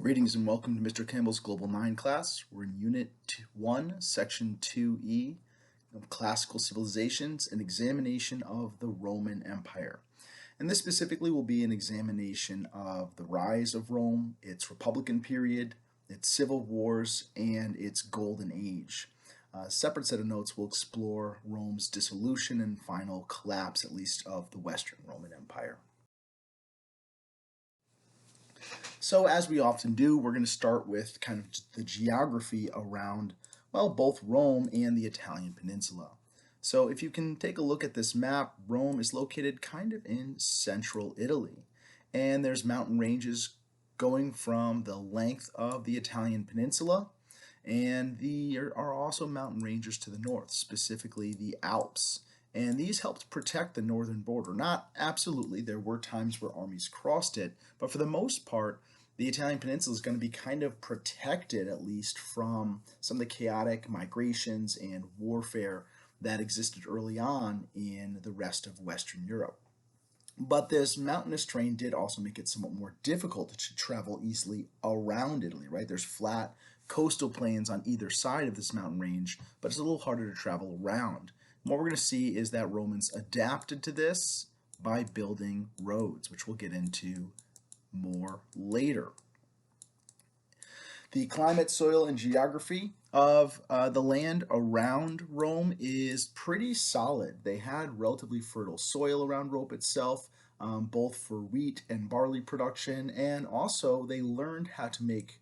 Greetings and welcome to Mr. Campbell's Global 9 class. We're in Unit 1, Section 2E of Classical Civilizations, an examination of the Roman Empire. And this specifically will be an examination of the rise of Rome, its Republican period, its civil wars, and its Golden Age. A separate set of notes will explore Rome's dissolution and final collapse, at least of the Western Roman Empire. So as we often do, we're going to start with kind of the geography around, well, both Rome and the Italian peninsula. So if you can take a look at this map, Rome is located kind of in central Italy. And there's mountain ranges going from the length of the Italian peninsula, and there are also mountain ranges to the north, specifically the Alps. And these helped protect the northern border. Not absolutely, there were times where armies crossed it, but for the most part, the Italian peninsula is going to be kind of protected, at least from some of the chaotic migrations and warfare that existed early on in the rest of Western Europe. But this mountainous terrain did also make it somewhat more difficult to travel easily around Italy, right? There's flat coastal plains on either side of this mountain range, but it's a little harder to travel around. And what we're going to see is that Romans adapted to this by building roads, which we'll get into more later. The climate, soil, and geography of the land around Rome is pretty solid. They had relatively fertile soil around Rome itself, both for wheat and barley production, and also they learned how to make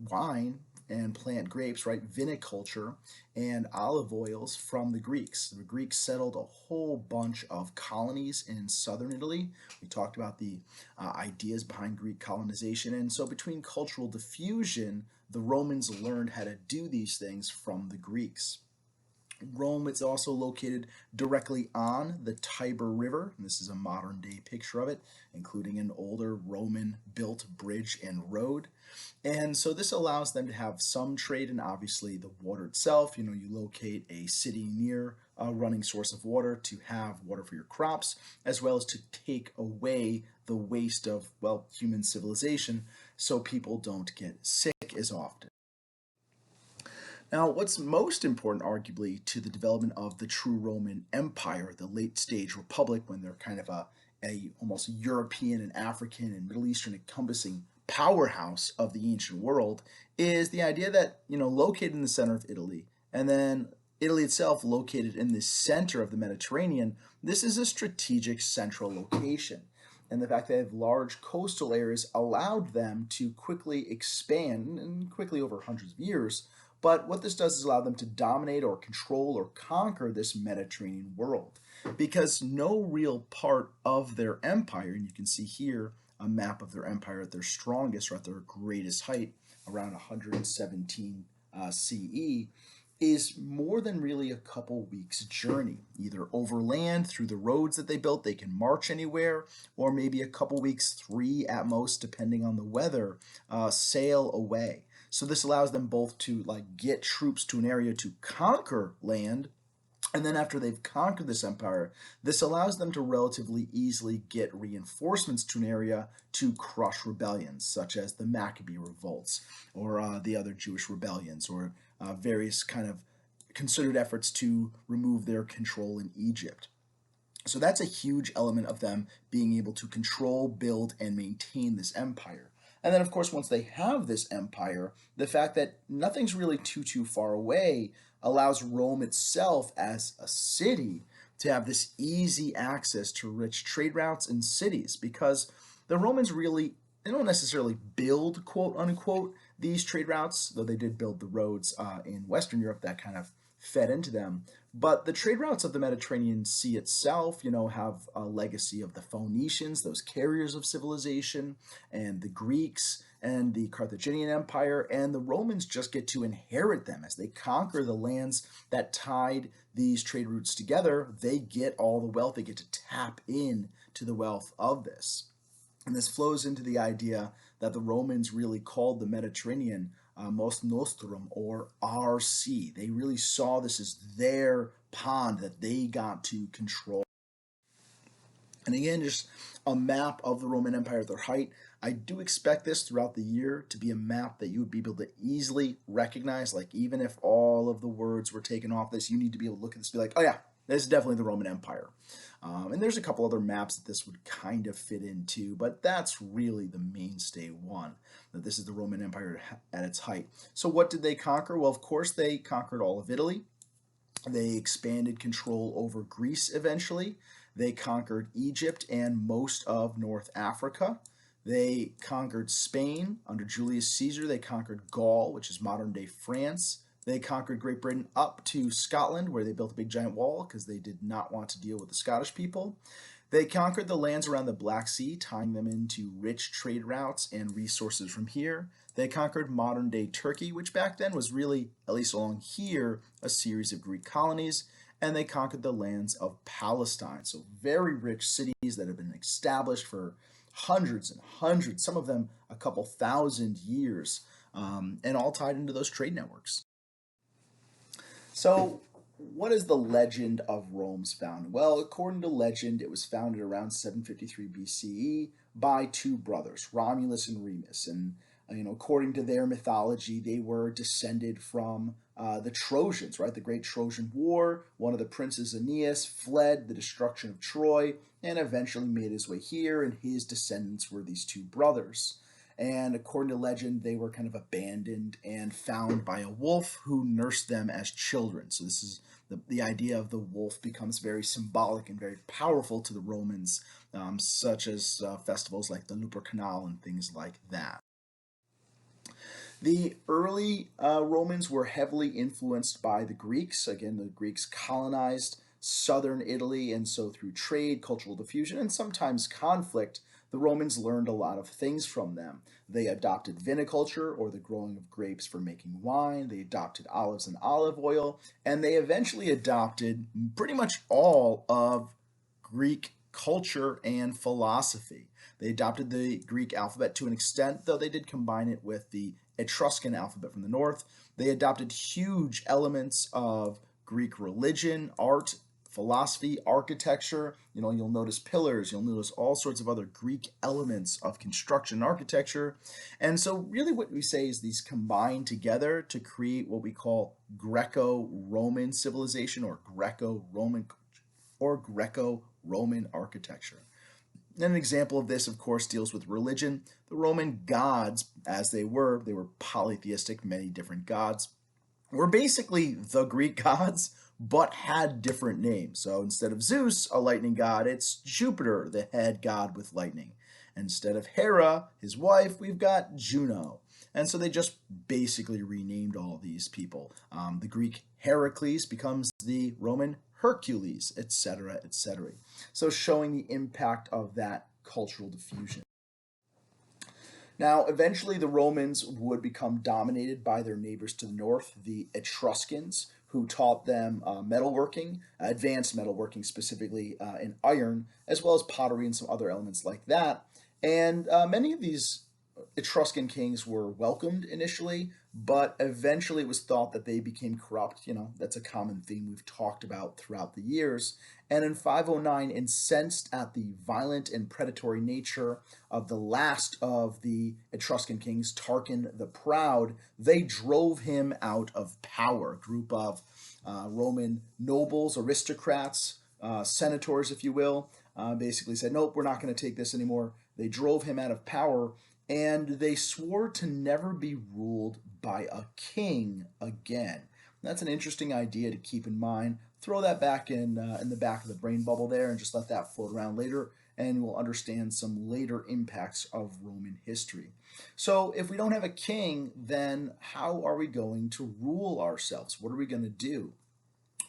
wine and plant grapes, right? Viniculture and olive oils from the Greeks. The Greeks settled a whole bunch of colonies in southern Italy. We talked about the ideas behind Greek colonization, and so between cultural diffusion, the Romans learned how to do these things from the Greeks. Rome is also located directly on the Tiber River, and this is a modern day picture of it, including an older Roman built bridge and road. And so this allows them to have some trade, and obviously the water itself, you locate a city near a running source of water to have water for your crops, as well as to take away the waste of, well, human civilization so people don't get sick as often. Now, what's most important, arguably, to the development of the true Roman Empire, the late stage republic, when they're kind of a almost European and African and Middle Eastern encompassing powerhouse of the ancient world, is the idea that, located in the center of Italy, and then Italy itself located in the center of the Mediterranean, this is a strategic central location. And the fact that they have large coastal areas allowed them to quickly expand, and quickly over hundreds of years. But what this does is allow them to dominate or control or conquer this Mediterranean world, because no real part of their empire, and you can see here a map of their empire at their strongest or at their greatest height around 117 CE, is more than really a couple weeks journey, either overland through the roads that they built, they can march anywhere, or maybe a couple weeks, 3 at most, depending on the weather, sail away. So this allows them both to get troops to an area to conquer land, and then after they've conquered this empire, this allows them to relatively easily get reinforcements to an area to crush rebellions, such as the Maccabee revolts, or the other Jewish rebellions, or various kind of concerted efforts to remove their control in Egypt. So that's a huge element of them being able to control, build, and maintain this empire. And then, of course, once they have this empire, the fact that nothing's really too far away allows Rome itself as a city to have this easy access to rich trade routes and cities, because the Romans really, they don't necessarily build, quote unquote, these trade routes, though they did build the roads in Western Europe that kind of fed into them. But the trade routes of the Mediterranean Sea itself, have a legacy of the Phoenicians, those carriers of civilization, and the Greeks, and the Carthaginian Empire, and the Romans just get to inherit them as they conquer the lands that tied these trade routes together. They get all the wealth, they get to tap in to the wealth of this. And this flows into the idea that the Romans really called the Mediterranean Mos Nostrum, or our sea. They really saw this as their pond that they got to control. And again, just a map of the Roman Empire at their height. I do expect this throughout the year to be a map that you would be able to easily recognize. Like, even if all of the words were taken off this, you need to be able to look at this and be like, oh yeah, this is definitely the Roman Empire. And there's a couple other maps that this would kind of fit into, but that's really the mainstay one, that this is the Roman Empire at its height. So what did they conquer? Well, of course, they conquered all of Italy. They expanded control over Greece eventually. They conquered Egypt and most of North Africa. They conquered Spain under Julius Caesar. They conquered Gaul, which is modern day France. They conquered Great Britain up to Scotland, where they built a big giant wall because they did not want to deal with the Scottish people. They conquered the lands around the Black Sea, tying them into rich trade routes and resources from here. They conquered modern day Turkey, which back then was really, at least along here, a series of Greek colonies. And they conquered the lands of Palestine. So, very rich cities that have been established for hundreds and hundreds, some of them a couple thousand years, and all tied into those trade networks. So, what is the legend of Rome's founding? Well, according to legend, it was founded around 753 BCE by two brothers, Romulus and Remus. And according to their mythology, they were descended from the Trojans, right? The Great Trojan War. One of the princes, Aeneas, fled the destruction of Troy and eventually made his way here, and his descendants were these two brothers. And according to legend, they were kind of abandoned and found by a wolf who nursed them as children. So this is the idea of the wolf becomes very symbolic and very powerful to the Romans, such as festivals like the Lupercanal and things like that. The early Romans were heavily influenced by the Greeks. Again, the Greeks colonized southern Italy, and so through trade, cultural diffusion, and sometimes conflict, the Romans learned a lot of things from them. They adopted viniculture, or the growing of grapes for making wine. They adopted olives and olive oil, and they eventually adopted pretty much all of Greek culture and philosophy. They adopted the Greek alphabet to an extent, though they did combine it with the Etruscan alphabet from the north. They adopted huge elements of Greek religion, art, philosophy, architecture. You'll notice pillars, you'll notice all sorts of other Greek elements of construction and architecture. And so really what we say is these combine together to create what we call Greco-Roman civilization, or Greco-Roman architecture. And an example of this, of course, deals with religion. The Roman gods, as they were polytheistic, many different gods, were basically the Greek gods, but had different names. So instead of Zeus, a lightning god, it's Jupiter, the head god with lightning. Instead of Hera, his wife, we've got Juno. And so they just basically renamed all these people. The Greek Heracles becomes the Roman Hercules, etc., etc. So showing the impact of that cultural diffusion. Now, eventually the Romans would become dominated by their neighbors to the north, the Etruscans, who taught them metalworking, advanced metalworking specifically in iron, as well as pottery and some other elements like that. And many of these Etruscan kings were welcomed initially, but eventually it was thought that they became corrupt. That's a common theme we've talked about throughout the years. And in 509, incensed at the violent and predatory nature of the last of the Etruscan kings, Tarquin the Proud, they drove him out of power. A group of Roman nobles, aristocrats, senators, if you will, basically said, nope, we're not going to take this anymore. They drove him out of power, and they swore to never be ruled by a king again. That's an interesting idea to keep in mind. Throw that back in the back of the brain bubble there, and just let that float around later, and we'll understand some later impacts of Roman history. So if we don't have a king, then how are we going to rule ourselves? What are we going to do?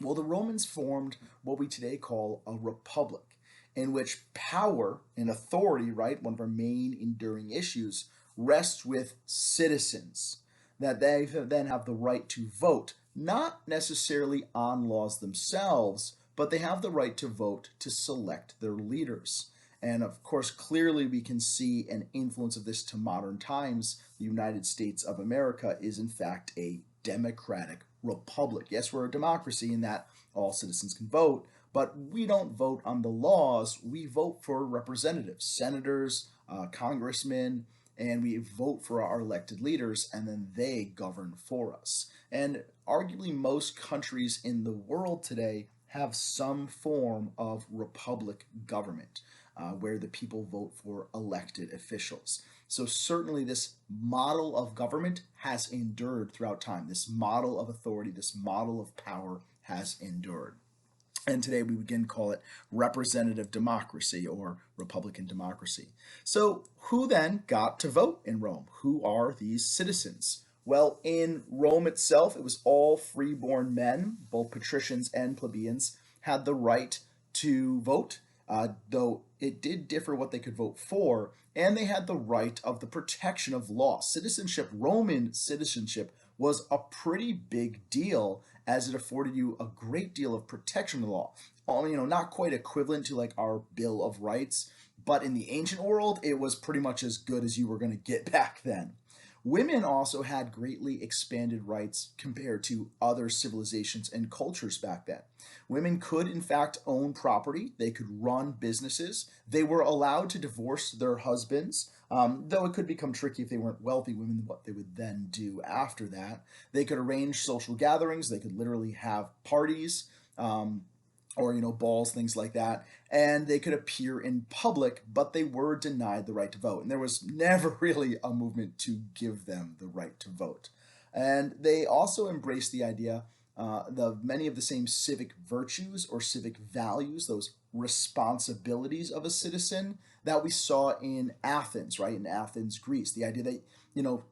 Well, the Romans formed what we today call a republic, in which power and authority, right, one of our main enduring issues, rests with citizens, that they then have the right to vote, not necessarily on laws themselves, but they have the right to vote to select their leaders. And of course, clearly we can see an influence of this to modern times. The United States of America is in fact a democratic republic. Yes, we're a democracy in that all citizens can vote, but we don't vote on the laws. We vote for representatives, senators, congressmen, and we vote for our elected leaders, and then they govern for us. And arguably, most countries in the world today have some form of republic government where the people vote for elected officials. So, certainly, this model of government has endured throughout time. This model of authority, this model of power has endured. And today we begin to call it representative democracy or republican democracy. So, who then got to vote in Rome? Who are these citizens? Well, in Rome itself, it was all freeborn men, both patricians and plebeians, had the right to vote, though it did differ what they could vote for, and they had the right of the protection of law. Citizenship, Roman citizenship, was a pretty big deal as it afforded you a great deal of protection of the law. Not quite equivalent to like our Bill of Rights, but in the ancient world, it was pretty much as good as you were going to get back then. Women also had greatly expanded rights compared to other civilizations and cultures back then. Women could, in fact, own property, they could run businesses, they were allowed to divorce their husbands. Though it could become tricky if they weren't wealthy women, what they would then do after that. They could arrange social gatherings, they could literally have parties. Or balls, things like that, and they could appear in public, but they were denied the right to vote, and there was never really a movement to give them the right to vote. And they also embraced the idea of many of the same civic virtues or civic values, those responsibilities of a citizen that we saw in Athens, right? In Athens, Greece. The idea that,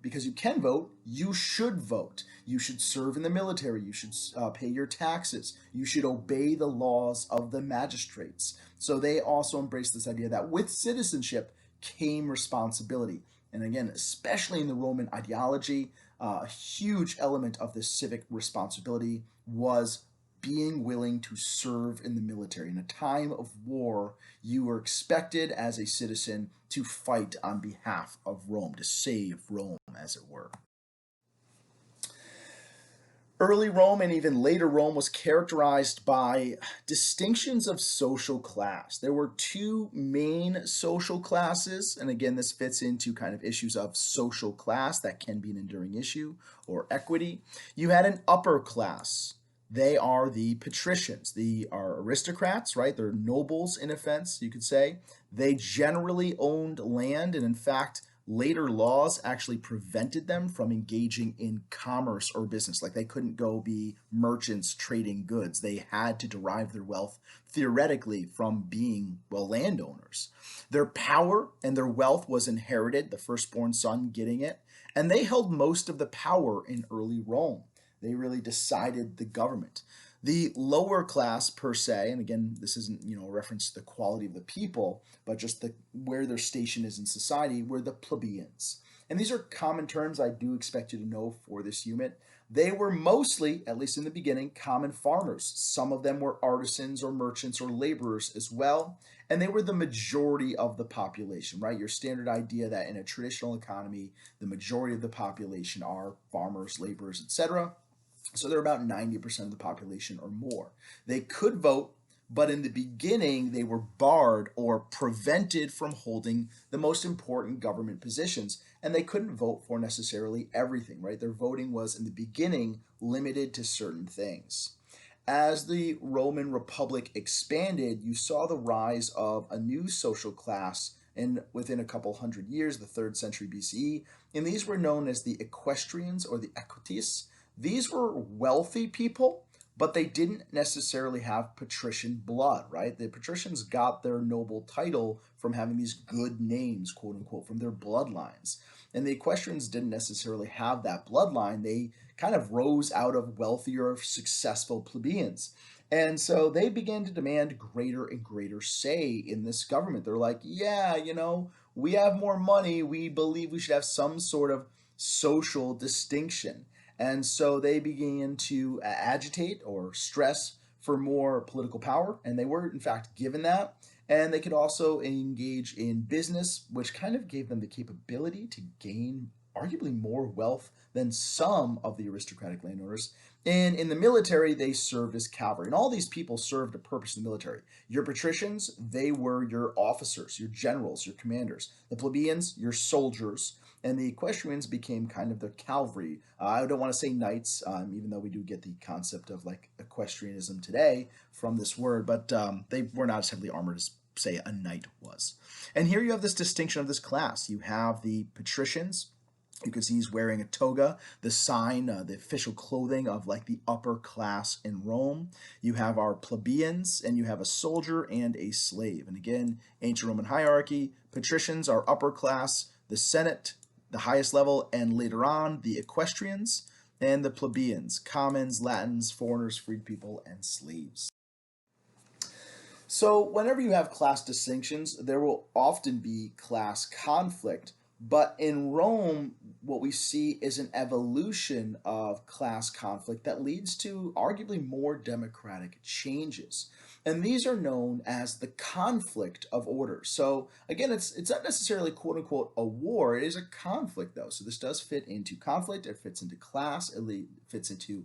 because you can vote, you should vote. You should serve in the military. You should pay your taxes. You should obey the laws of the magistrates. So they also embraced this idea that with citizenship came responsibility. And again, especially in the Roman ideology, a huge element of this civic responsibility was being willing to serve in the military. In a time of war, you were expected as a citizen to fight on behalf of Rome, to save Rome, as it were. Early Rome and even later Rome was characterized by distinctions of social class. There were two main social classes, and again, this fits into kind of issues of social class that can be an enduring issue or equity. You had an upper class. They are the patricians. They are aristocrats, right? They're nobles, in a sense, you could say. They generally owned land, and in fact, later laws actually prevented them from engaging in commerce or business. Like they couldn't go be merchants trading goods. They had to derive their wealth theoretically from being, landowners. Their power and their wealth was inherited, the firstborn son getting it, and they held most of the power in early Rome. They really decided the government. The lower class per se, and again, this isn't a reference to the quality of the people, but just where their station is in society, were the plebeians. And these are common terms I do expect you to know for this unit. They were mostly, at least in the beginning, common farmers. Some of them were artisans or merchants or laborers as well, and they were the majority of the population, right? Your standard idea that in a traditional economy, the majority of the population are farmers, laborers, etc. So they're about 90% of the population or more. They could vote, but in the beginning, they were barred or prevented from holding the most important government positions, and they couldn't vote for necessarily everything, right? Their voting was, in the beginning, limited to certain things. As the Roman Republic expanded, you saw the rise of a new social class within a couple hundred years, the 3rd century BCE, and these were known as the equestrians or the equites. These were wealthy people, but they didn't necessarily have patrician blood, right? The patricians got their noble title from having these good names, quote unquote, from their bloodlines. And the equestrians didn't necessarily have that bloodline. They kind of rose out of wealthier, successful plebeians. And so they began to demand greater and greater say in this government. They're like, yeah, we have more money. We believe we should have some sort of social distinction. And so they began to agitate or stress for more political power, and they were, in fact, given that. And they could also engage in business, which kind of gave them the capability to gain arguably more wealth than some of the aristocratic landowners. And in the military, they served as cavalry. And all these people served a purpose in the military. Your patricians, they were your officers, your generals, your commanders. The plebeians, your soldiers. And the equestrians became kind of the cavalry. I don't want to say knights, even though we do get the concept of like equestrianism today from this word, but they were not as heavily armored as, say, a knight was. And here you have this distinction of this class. You have the patricians. You can see he's wearing a toga, the sign, the official clothing of like the upper class in Rome. You have our plebeians, and you have a soldier and a slave. And again, ancient Roman hierarchy, patricians are upper class, the Senate, the highest level, and later on, the equestrians, and the plebeians, commons, Latins, foreigners, freed people, and slaves. So whenever you have class distinctions, there will often be class conflict. But in Rome, what we see is an evolution of class conflict that leads to arguably more democratic changes. And these are known as the conflict of orders. So again, it's not necessarily quote unquote a war, it is a conflict though. So this does fit into conflict, it fits into class, it fits into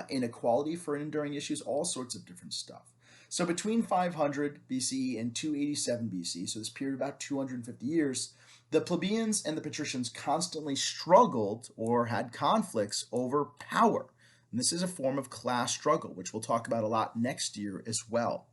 inequality for enduring issues, all sorts of different stuff. So between 500 BCE and 287 BC, so this period of about 250 years, the plebeians and the patricians constantly struggled or had conflicts over power. And this is a form of class struggle, which we'll talk about a lot next year as well.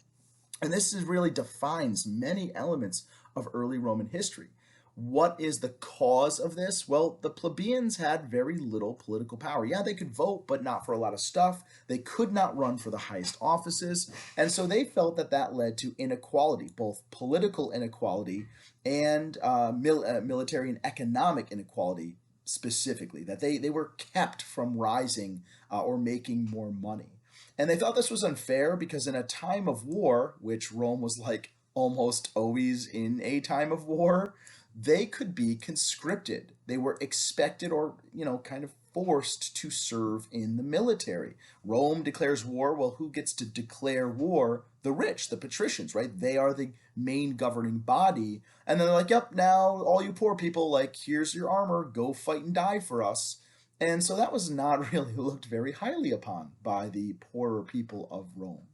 And this really defines many elements of early Roman history. What is the cause of this? Well, the plebeians had very little political power. Yeah, they could vote, but not for a lot of stuff. They could not run for the highest offices. And so they felt that that led to inequality, both political inequality and military and economic inequality specifically, that they were kept from rising or making more money. And they thought this was unfair because in a time of war, which Rome was like almost always in a time of war, they could be conscripted. They were expected or, kind of forced to serve in the military. Rome declares war. Well, who gets to declare war? The rich, the patricians, right? They are the main governing body. And then they're like, yep, now all you poor people, like, here's your armor, go fight and die for us. And so that was not really looked very highly upon by the poorer people of Rome.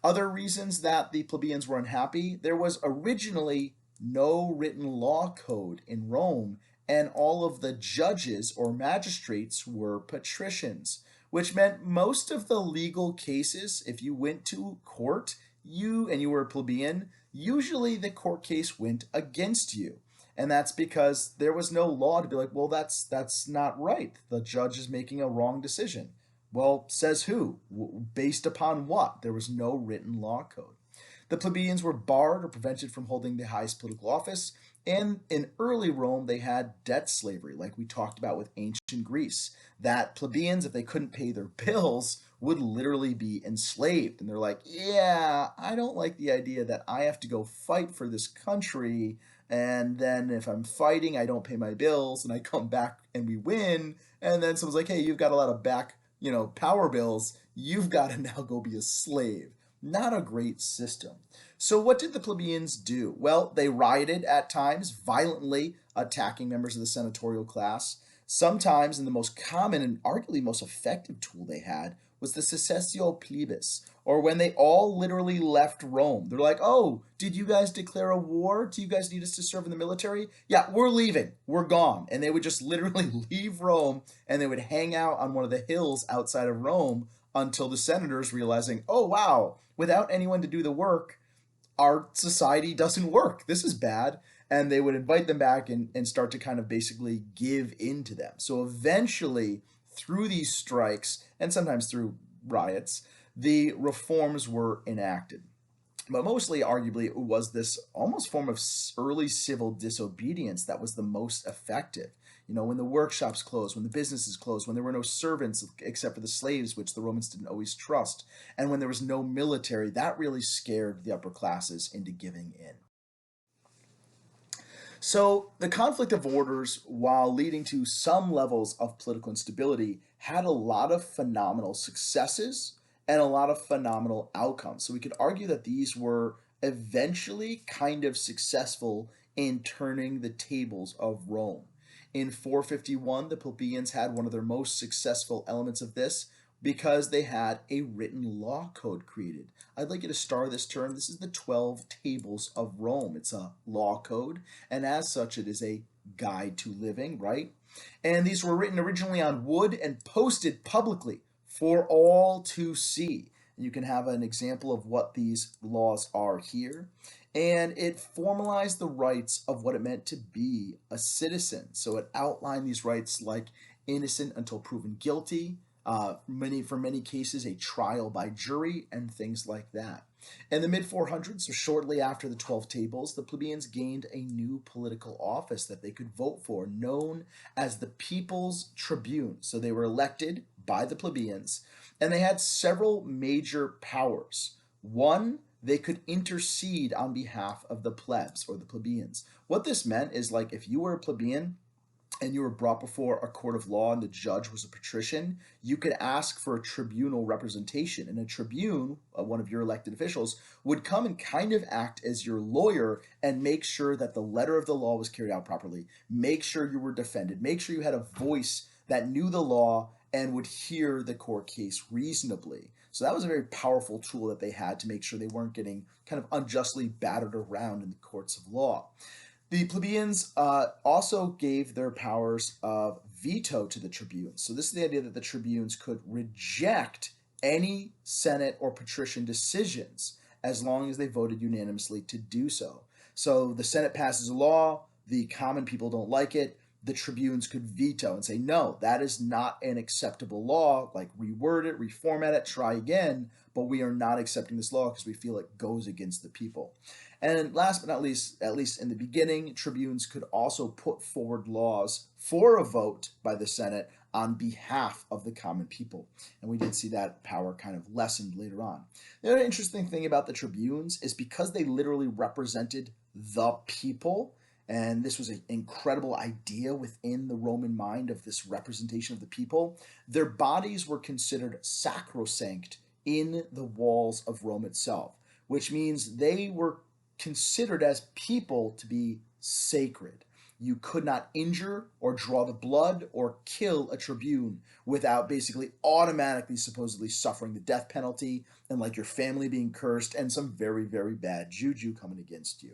Other reasons that the plebeians were unhappy, there was originally no written law code in Rome, and all of the judges or magistrates were patricians, which meant most of the legal cases, if you went to court, you were a plebeian, usually the court case went against you. And that's because there was no law to be like, well, that's not right. The judge is making a wrong decision. Well, says who? Based upon what? There was no written law code. The plebeians were barred or prevented from holding the highest political office, and in early Rome, they had debt slavery, like we talked about with ancient Greece, that plebeians, if they couldn't pay their bills, would literally be enslaved. And they're like, yeah, I don't like the idea that I have to go fight for this country, and then if I'm fighting, I don't pay my bills, and I come back and we win, and then someone's like, hey, you've got a lot of power bills, you've got to now go be a slave. Not a great system. So what did the plebeians do? Well, they rioted at times, violently attacking members of the senatorial class. Sometimes, and the most common and arguably most effective tool they had was the secessio plebis, or when they all literally left Rome. They're like, oh, did you guys declare a war? Do you guys need us to serve in the military? Yeah, we're leaving. We're gone. And they would just literally leave Rome, and they would hang out on one of the hills outside of Rome until the senators realizing, oh, wow, without anyone to do the work, our society doesn't work. This is bad. And they would invite them back and start to kind of basically give in to them. So eventually, through these strikes, and sometimes through riots, the reforms were enacted. But mostly, arguably, it was this almost form of early civil disobedience that was the most effective. When the workshops closed, when the businesses closed, when there were no servants except for the slaves, which the Romans didn't always trust, and when there was no military, that really scared the upper classes into giving in. So the conflict of orders, while leading to some levels of political instability, had a lot of phenomenal successes and a lot of phenomenal outcomes. So we could argue that these were eventually kind of successful in turning the tables of Rome. In 451, the plebeians had one of their most successful elements of this because they had a written law code created. I'd like you to star this term. This is the 12 Tables of Rome. It's a law code, and as such, it is a guide to living, right? And these were written originally on wood and posted publicly for all to see. You can have an example of what these laws are here. And it formalized the rights of what it meant to be a citizen. So it outlined these rights like innocent until proven guilty, for many cases, a trial by jury, and things like that. In the mid 400s, so shortly after the 12 Tables, the plebeians gained a new political office that they could vote for, known as the People's Tribune. So they were elected by the plebeians, and they had several major powers. One, they could intercede on behalf of the plebs or the plebeians. What this meant is like if you were a plebeian and you were brought before a court of law and the judge was a patrician, you could ask for a tribunal representation. And a tribune, one of your elected officials, would come and kind of act as your lawyer and make sure that the letter of the law was carried out properly, make sure you were defended, make sure you had a voice that knew the law and would hear the court case reasonably. So that was a very powerful tool that they had to make sure they weren't getting kind of unjustly battered around in the courts of law. The plebeians also gave their powers of veto to the tribunes. So this is the idea that the tribunes could reject any Senate or patrician decisions as long as they voted unanimously to do so. So the Senate passes a law, the common people don't like it, the tribunes could veto and say, no, that is not an acceptable law, like reword it, reformat it, try again, but we are not accepting this law because we feel it goes against the people. And last but not least, at least in the beginning, tribunes could also put forward laws for a vote by the Senate on behalf of the common people. And we did see that power kind of lessened later on. The other interesting thing about the tribunes is because they literally represented the people, and this was an incredible idea within the Roman mind of this representation of the people, their bodies were considered sacrosanct in the walls of Rome itself, which means they were considered as people to be sacred. You could not injure or draw the blood or kill a tribune without basically automatically supposedly suffering the death penalty and like your family being cursed and some very, very bad juju coming against you.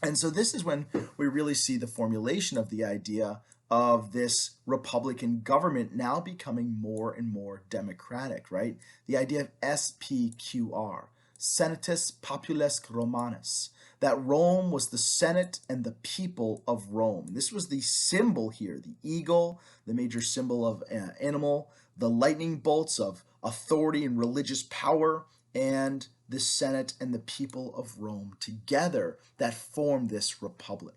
And so this is when we really see the formulation of the idea of this republican government now becoming more and more democratic, right? The idea of SPQR, Senatus Populus Romanus, that Rome was the Senate and the people of Rome. This was the symbol here, the eagle, the major symbol of animal, the lightning bolts of authority and religious power, and the Senate and the people of Rome together that formed this republic.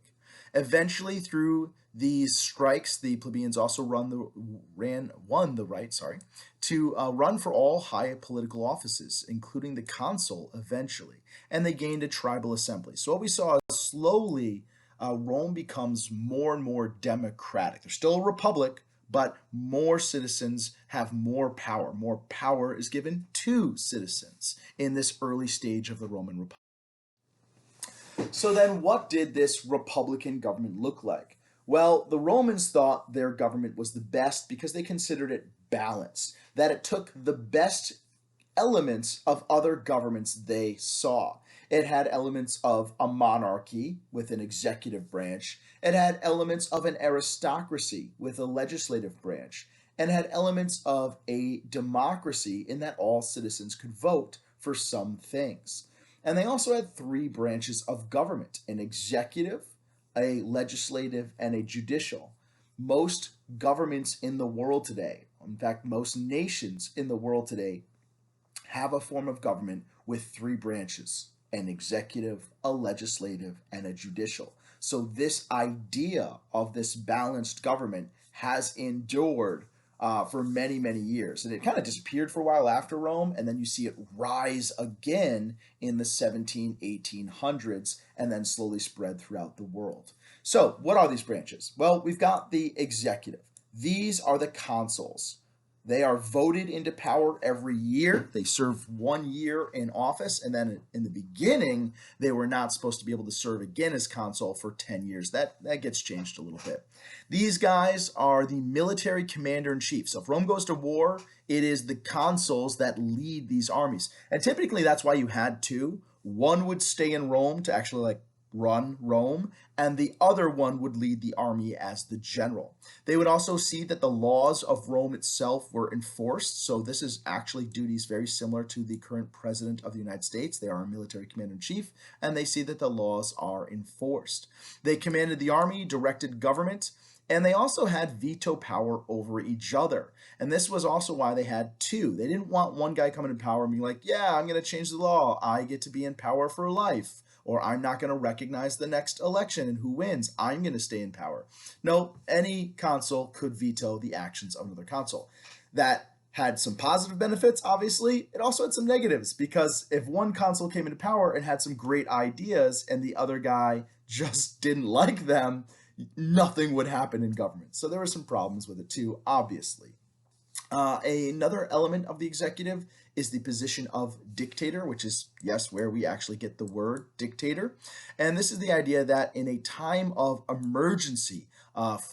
Eventually, through these strikes, the plebeians also won the right, to run for all high political offices, including the consul eventually, and they gained a tribal assembly. So what we saw is slowly Rome becomes more and more democratic. There's still a republic, but more citizens have more power. More power is given to citizens in this early stage of the Roman Republic. So then what did this republican government look like? Well, the Romans thought their government was the best because they considered it balanced, that it took the best elements of other governments they saw. It had elements of a monarchy with an executive branch. It had elements of an aristocracy with a legislative branch. And it had elements of a democracy in that all citizens could vote for some things. And they also had three branches of government: an executive, a legislative, and a judicial. Most governments in the world today, in fact, most nations in the world today, have a form of government with three branches: an executive, a legislative, and a judicial. So this idea of this balanced government has endured for many, many years. And it kind of disappeared for a while after Rome, and then you see it rise again in the 1800s, and then slowly spread throughout the world. So what are these branches? Well, we've got the executive. These are the consuls. They are voted into power every year. They serve 1 year in office, and then in the beginning, they were not supposed to be able to serve again as consul for 10 years. That gets changed a little bit. These guys are the military commander in chief. So if Rome goes to war, it is the consuls that lead these armies. And typically that's why you had two. One would stay in Rome to actually run Rome, and the other one would lead the army as the general. They would also see that the laws of Rome itself were enforced. So this is actually duties very similar to the current president of the United States. They are a military commander in chief, and they see that the laws are enforced. They commanded the army, directed government, and they also had veto power over each other. And this was also why they had two. They didn't want one guy coming in power and being like, yeah, I'm going to change the law. I get to be in power for life. Or I'm not going to recognize the next election and who wins. I'm going to stay in power. No, any consul could veto the actions of another consul. That had some positive benefits, obviously. It also had some negatives, because if one consul came into power and had some great ideas and the other guy just didn't like them, nothing would happen in government. So there were some problems with it too, obviously. Another element of the executive is the position of dictator, which is, yes, where we actually get the word dictator. And this is the idea that in a time of emergency,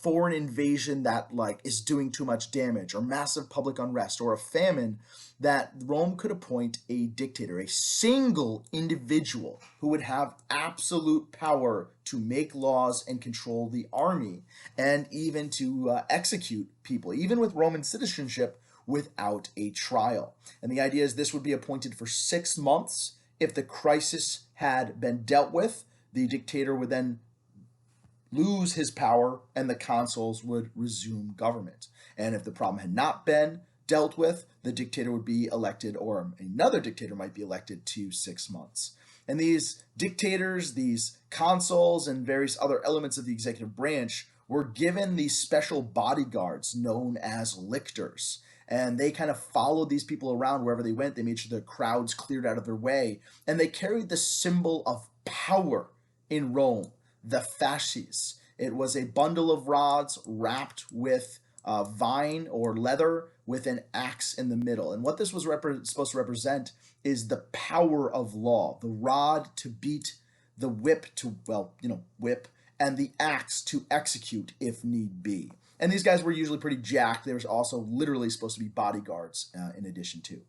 foreign invasion that is doing too much damage, or massive public unrest, or a famine, that Rome could appoint a dictator, a single individual who would have absolute power to make laws and control the army, and even to execute people, even with Roman citizenship, without a trial. And the idea is this would be appointed for 6 months. If the crisis had been dealt with, the dictator would then lose his power and the consuls would resume government. And if the problem had not been dealt with, the dictator would be elected, or another dictator might be elected to 6 months. And these dictators, these consuls, and various other elements of the executive branch were given these special bodyguards known as lictors. And they kind of followed these people around wherever they went. They made sure the crowds cleared out of their way. And they carried the symbol of power in Rome, the fasces. It was a bundle of rods wrapped with vine or leather with an axe in the middle. And what this was supposed to represent is the power of law, the rod to beat, the whip to, whip, and the axe to execute if need be. And these guys were usually pretty jacked. There was also literally supposed to be bodyguards in addition to.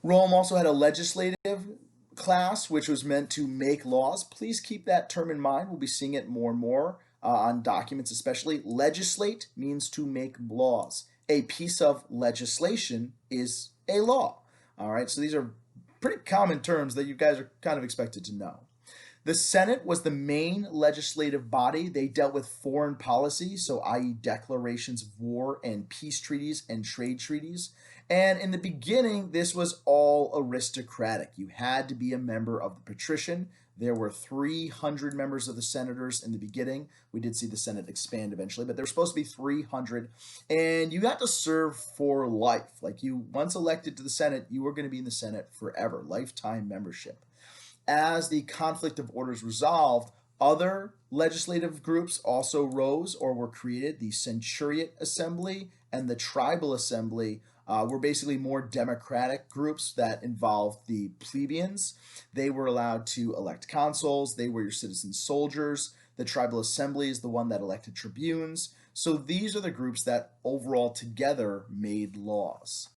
Rome also had a legislative class, which was meant to make laws. Please keep that term in mind. We'll be seeing it more and more on documents especially. Legislate means to make laws. A piece of legislation is a law. All right, so these are pretty common terms that you guys are kind of expected to know. The Senate was the main legislative body. They dealt with foreign policy, so i.e. declarations of war and peace treaties and trade treaties. And in the beginning, this was all aristocratic. You had to be a member of the patrician. There were 300 members of the senators in the beginning. We did see the Senate expand eventually, but there were supposed to be 300. And you got to serve for life. Once elected to the Senate, you were going to be in the Senate forever, lifetime membership. As the conflict of orders resolved, other legislative groups also rose or were created. The Centuriate Assembly and the Tribal Assembly were basically more democratic groups that involved the plebeians. They were allowed to elect consuls. They were your citizen soldiers. The Tribal Assembly is the one that elected tribunes. So these are the groups that overall together made laws.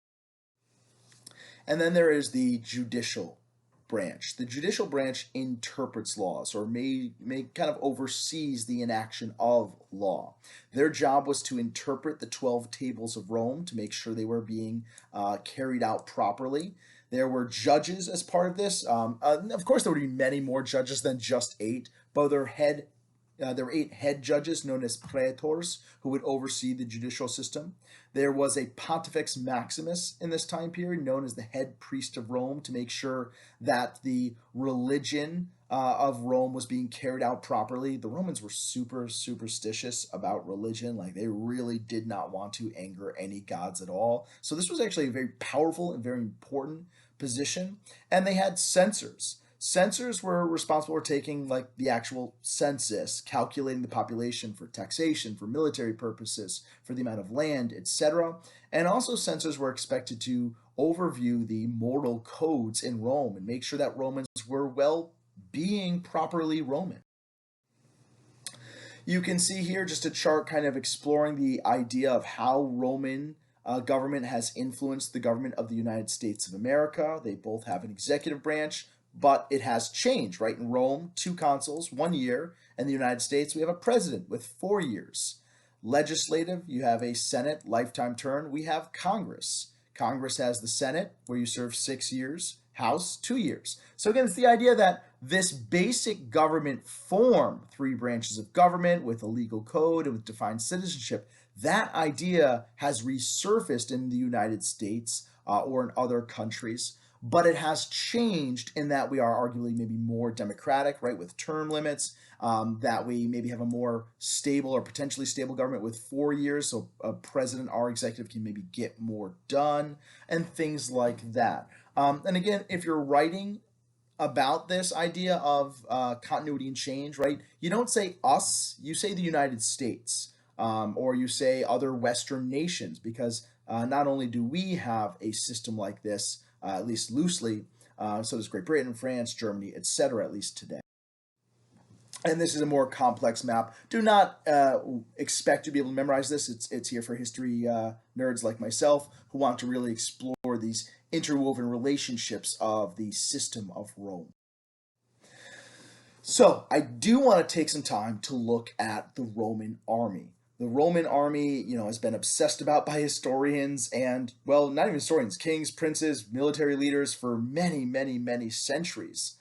And then there is the judicial branch. The judicial branch interprets laws, or may kind of oversees the inaction of law. Their job was to interpret the 12 tables of Rome to make sure they were being carried out properly. There were judges as part of this. Of course, there would be many more judges than just 8, but there were 8 head judges known as praetors who would oversee the judicial system. There was a Pontifex Maximus in this time period, known as the head priest of Rome, to make sure that the religion of Rome was being carried out properly. The Romans were super superstitious about religion. They really did not want to anger any gods at all. So this was actually a very powerful and very important position. And they had censors. Censors were responsible for taking like the actual census, calculating the population for taxation, for military purposes, for the amount of land, etc. And also censors were expected to overview the moral codes in Rome and make sure that Romans were well being properly Roman. You can see here just a chart kind of exploring the idea of how Roman government has influenced the government of the United States of America. They both have an executive branch, but it has changed, right? In Rome, 2 consuls, 1 year. In the United States, we have a president with 4 years. Legislative, you have a Senate, lifetime term. We have Congress. Congress has the Senate, where you serve 6 years, House, 2 years. So again, it's the idea that this basic government form, 3 branches of government with a legal code and with defined citizenship, that idea has resurfaced in the United States or in other countries, but it has changed in that we are arguably maybe more democratic, right, with term limits, that we maybe have a more stable or potentially stable government with 4 years, so a president, our executive, can maybe get more done, and things like that. And again, if you're writing about this idea of continuity and change, right? You don't say us, you say the United States, or you say other Western nations, because not only do we have a system like this, at least loosely, so does Great Britain, France, Germany, etc., at least today. And this is a more complex map. Do not expect to be able to memorize this. It's here for history nerds like myself who want to really explore these interwoven relationships of the system of Rome. So I do want to take some time to look at the Roman army. The Roman army, has been obsessed about by historians and, well, not even historians, kings, princes, military leaders for many, many, many centuries,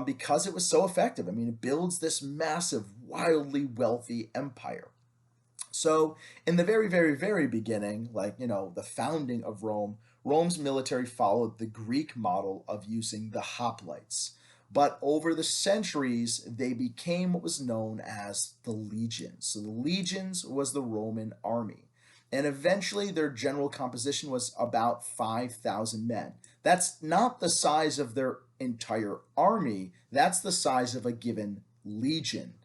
because it was so effective. I mean, it builds this massive, wildly wealthy empire. So, in the very, very, very beginning, like, the founding of Rome, Rome's military followed the Greek model of using the hoplites. But over the centuries, they became what was known as the legions. So, the legions was the Roman army. And eventually, their general composition was about 5,000 men. That's not the size of their entire army, that's the size of a given legion.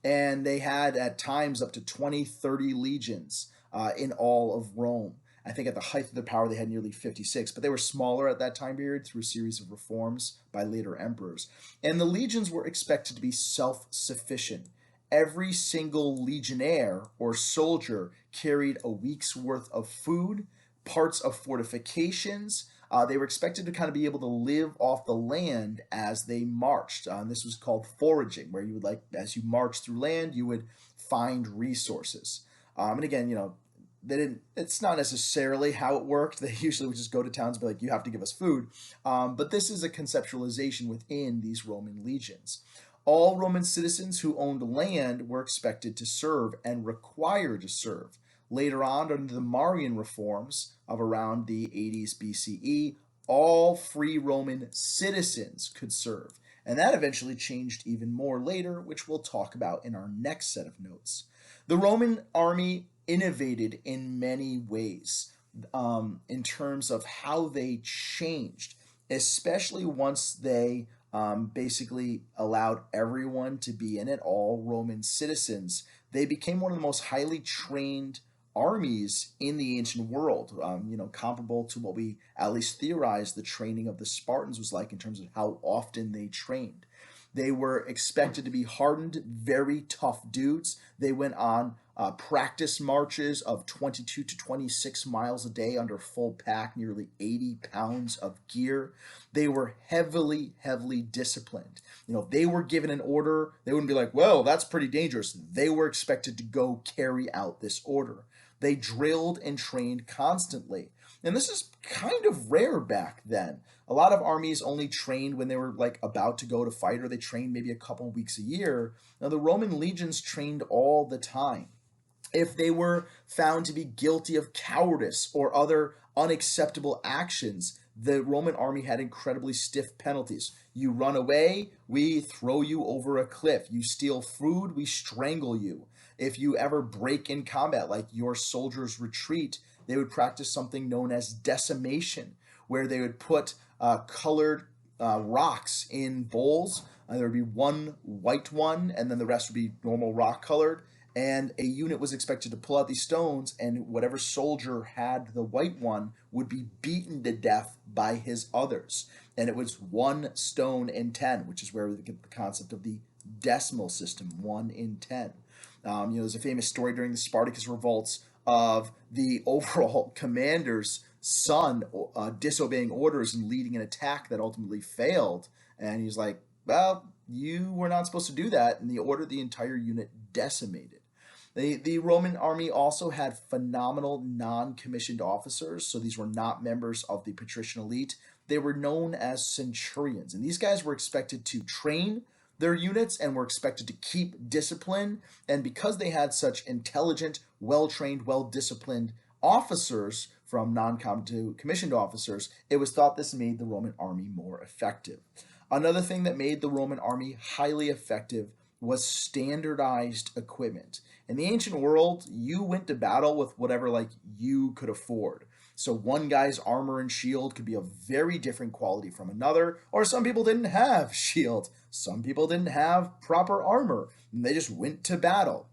And they had at times up to 20, 30 legions in all of Rome. I think at the height of their power, they had nearly 56, but they were smaller at that time period through a series of reforms by later emperors. And the legions were expected to be self sufficient. Every single legionnaire or soldier carried a week's worth of food, parts of fortifications. They were expected to kind of be able to live off the land as they marched. This was called foraging, where you would, like, as you marched through land, you would find resources. And again, they didn't. It's not necessarily how it worked. They usually would just go to towns and be like, "You have to give us food." But this is a conceptualization within these Roman legions. All Roman citizens who owned land were expected to serve and required to serve. Later on, under the Marian reforms of around the 80s BCE, all free Roman citizens could serve. And that eventually changed even more later, which we'll talk about in our next set of notes. The Roman army innovated in many ways in terms of how they changed, especially once they basically allowed everyone to be in it, all Roman citizens. They became one of the most highly trained armies in the ancient world, comparable to what we at least theorize the training of the Spartans was like in terms of how often they trained. They were expected to be hardened, very tough dudes. They went on practice marches of 22 to 26 miles a day under full pack, nearly 80 pounds of gear. They were heavily, heavily disciplined. If they were given an order, they wouldn't be like, well, that's pretty dangerous. They were expected to go carry out this order. They drilled and trained constantly. And this is kind of rare back then. A lot of armies only trained when they were like about to go to fight, or they trained maybe a couple weeks a year. Now the Roman legions trained all the time. If they were found to be guilty of cowardice or other unacceptable actions, the Roman army had incredibly stiff penalties. You run away, we throw you over a cliff. You steal food, we strangle you. If you ever break in combat, like your soldiers retreat, they would practice something known as decimation, where they would put colored rocks in bowls. There would be one white one, and then the rest would be normal rock colored. And a unit was expected to pull out these stones, and whatever soldier had the white one would be beaten to death by his others. And it was 1 stone in 10, which is where we get the concept of the decimal system, 1 in 10. There's a famous story during the Spartacus revolts of the overall commander's son disobeying orders and leading an attack that ultimately failed. And he's like, well, you were not supposed to do that. And they ordered the entire unit decimated. The Roman army also had phenomenal non-commissioned officers. So these were not members of the patrician elite. They were known as centurions. And these guys were expected to train their units and were expected to keep discipline. And because they had such intelligent, well-trained, well-disciplined officers from non-com to commissioned officers, it was thought this made the Roman army more effective. Another thing that made the Roman army highly effective was standardized equipment. In the ancient world, you went to battle with whatever you could afford. So one guy's armor and shield could be a very different quality from another, or some people didn't have shield. Some people didn't have proper armor, and they just went to battle.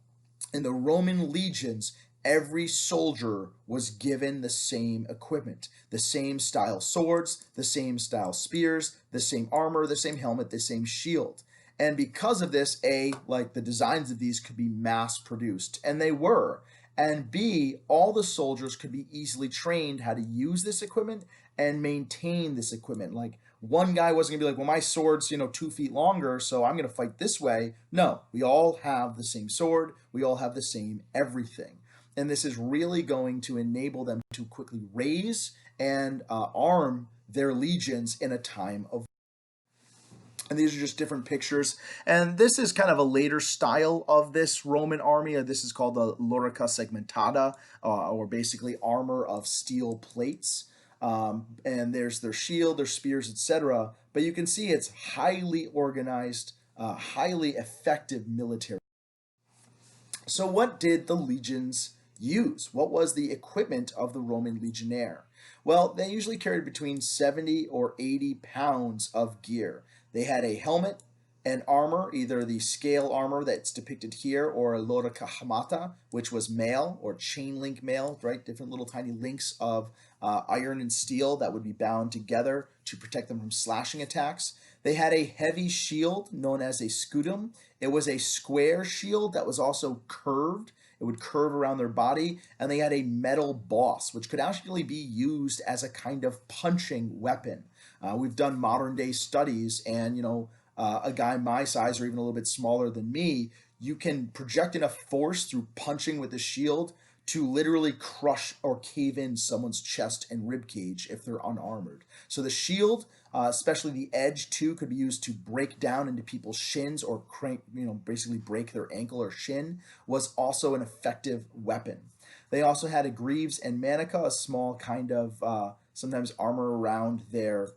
In the Roman legions, every soldier was given the same equipment, the same style swords, the same style spears, the same armor, the same helmet, the same shield. And because of this, A, the designs of these could be mass produced, and they were. And B, all the soldiers could be easily trained how to use this equipment and maintain this equipment. One guy wasn't gonna be like, well, my sword's 2 feet longer, so I'm gonna fight this way. No, we all have the same sword, we all have the same everything. And this is really going to enable them to quickly raise and arm their legions in a time of. And these are just different pictures. And this is kind of a later style of this Roman army. This is called the lorica segmentata, or basically armor of steel plates. And there's their shield, their spears, etc. But you can see it's highly organized, highly effective military. So what did the legions use? What was the equipment of the Roman legionnaire? Well, they usually carried between 70 or 80 pounds of gear. They had a helmet and armor, either the scale armor that's depicted here or a lorica hamata, which was mail or chain link mail, right? Different little tiny links of iron and steel that would be bound together to protect them from slashing attacks. They had a heavy shield known as a scutum. It was a square shield that was also curved. It would curve around their body, and they had a metal boss, which could actually be used as a kind of punching weapon. We've done modern day studies, and a guy my size or even a little bit smaller than me, you can project enough force through punching with the shield to literally crush or cave in someone's chest and rib cage if they're unarmored. So the shield, especially the edge too, could be used to break down into people's shins or basically break their ankle or shin, was also an effective weapon. They also had a greaves and manica, a small kind of sometimes armor around their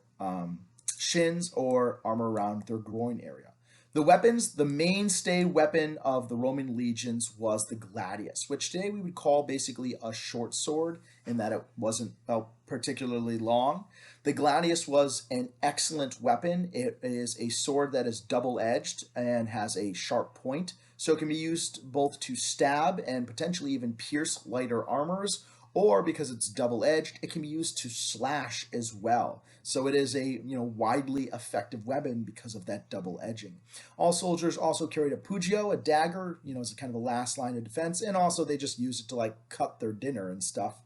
shins or armor around their groin area. The weapons, the mainstay weapon of the Roman legions was the gladius, which today we would call basically a short sword in that it wasn't particularly long. The gladius was an excellent weapon. It is a sword that is double-edged and has a sharp point, so it can be used both to stab and potentially even pierce lighter armors, or because it's double-edged, it can be used to slash as well. So it is a widely effective weapon because of that double edging. All soldiers also carried a pugio, a dagger, as a kind of a last line of defense, and also they just used it to cut their dinner and stuff.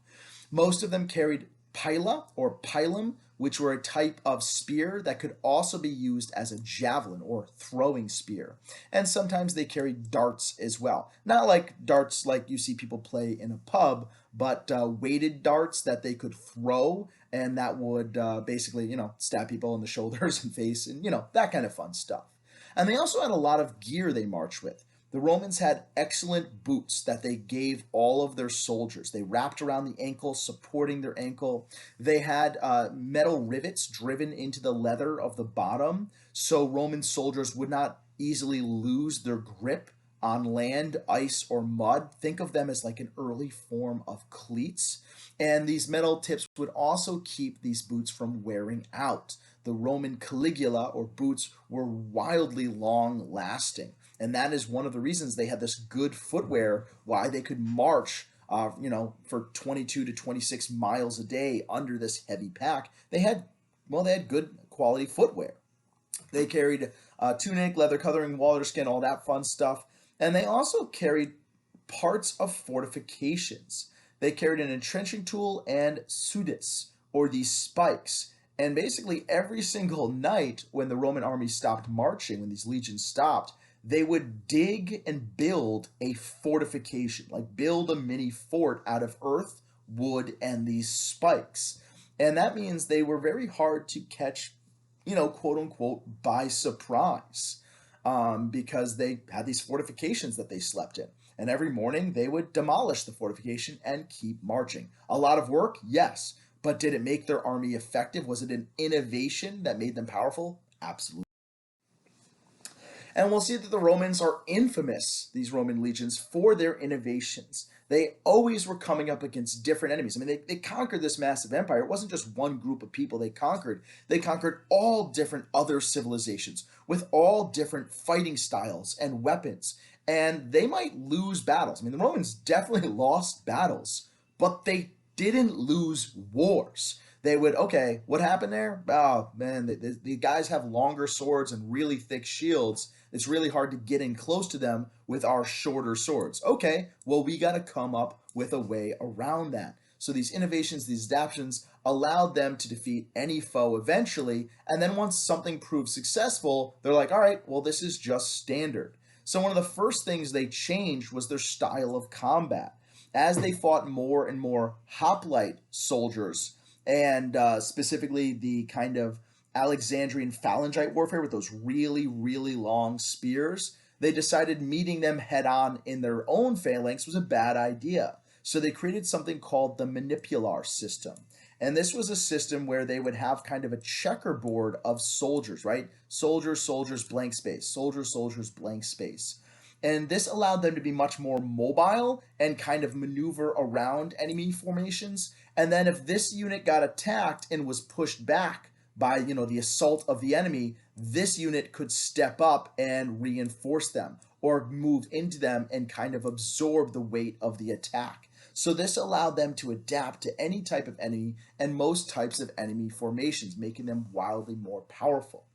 Most of them carried pila or pilum, which were a type of spear that could also be used as a javelin or throwing spear. And sometimes they carried darts as well. Not like darts like you see people play in a pub, but weighted darts that they could throw, and that would basically, stab people in the shoulders and face and, that kind of fun stuff. And they also had a lot of gear they marched with. The Romans had excellent boots that they gave all of their soldiers. They wrapped around the ankle, supporting their ankle. They had metal rivets driven into the leather of the bottom, so Roman soldiers would not easily lose their grip on land, ice, or mud. Think of them as like an early form of cleats. And these metal tips would also keep these boots from wearing out. The Roman Caligula, or boots, were wildly long lasting. And that is one of the reasons they had this good footwear, why they could march for 22 to 26 miles a day under this heavy pack. They had good quality footwear. They carried tunic, leather covering, water skin, all that fun stuff. And they also carried parts of fortifications. They carried an entrenching tool and sudis, or these spikes. And basically, every single night when the Roman army stopped marching, when these legions stopped, they would dig and build a fortification, like build a mini fort out of earth, wood, and these spikes. And that means they were very hard to catch, quote unquote, by surprise, because they had these fortifications that they slept in. And every morning they would demolish the fortification and keep marching. A lot of work, yes. But did it make their army effective? Was it an innovation that made them powerful? Absolutely. And we'll see that the Romans are infamous, these Roman legions, for their innovations. They always were coming up against different enemies. I mean, they conquered this massive empire. It wasn't just one group of people they conquered. They conquered all different other civilizations with all different fighting styles and weapons. And they might lose battles. I mean, the Romans definitely lost battles, but they didn't lose wars. They would, okay, what happened there? Oh, man, the guys have longer swords and really thick shields. It's really hard to get in close to them with our shorter swords. Okay, well, we got to come up with a way around that. So these innovations, these adaptations allowed them to defeat any foe eventually. And then once something proved successful, they're like, all right, well, this is just standard. So one of the first things they changed was their style of combat. As they fought more and more hoplite soldiers, and specifically the kind of Alexandrian phalangite warfare with those really, really long spears, they decided meeting them head on in their own phalanx was a bad idea. So they created something called the manipular system. And this was a system where they would have kind of a checkerboard of soldiers, right? Soldiers, soldiers, blank space. Soldiers, soldiers, blank space. And this allowed them to be much more mobile and kind of maneuver around enemy formations. And then if this unit got attacked and was pushed back by, the assault of the enemy, this unit could step up and reinforce them or move into them and kind of absorb the weight of the attack. So this allowed them to adapt to any type of enemy and most types of enemy formations, making them wildly more powerful.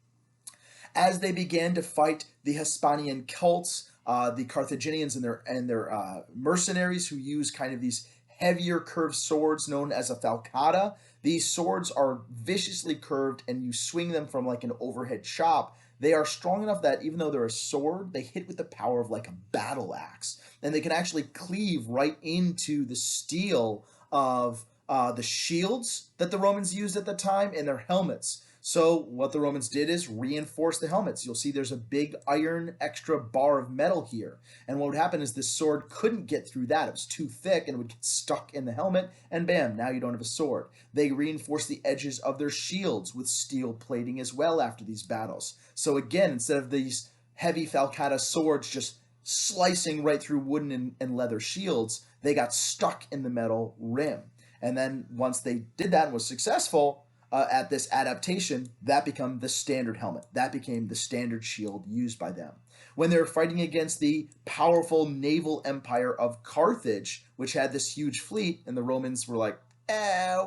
As they began to fight the Hispanian Celts, the Carthaginians and their mercenaries who use kind of these heavier curved swords known as a falcata. These swords are viciously curved and you swing them from like an overhead chop. They are strong enough that even though they're a sword, they hit with the power of like a battle axe. And they can actually cleave right into the steel of the shields that the Romans used at the time and their helmets. So what the Romans did is reinforce the helmets. You'll see there's a big iron extra bar of metal here. And what would happen is this sword couldn't get through that. It was too thick and it would get stuck in the helmet. And bam, now you don't have a sword. They reinforced the edges of their shields with steel plating as well after these battles. So again, instead of these heavy falcata swords just slicing right through wooden and leather shields, they got stuck in the metal rim. And then once they did that and was successful, at this adaptation, that became the standard helmet. That became the standard shield used by them. When they were fighting against the powerful naval empire of Carthage, which had this huge fleet, and the Romans were like,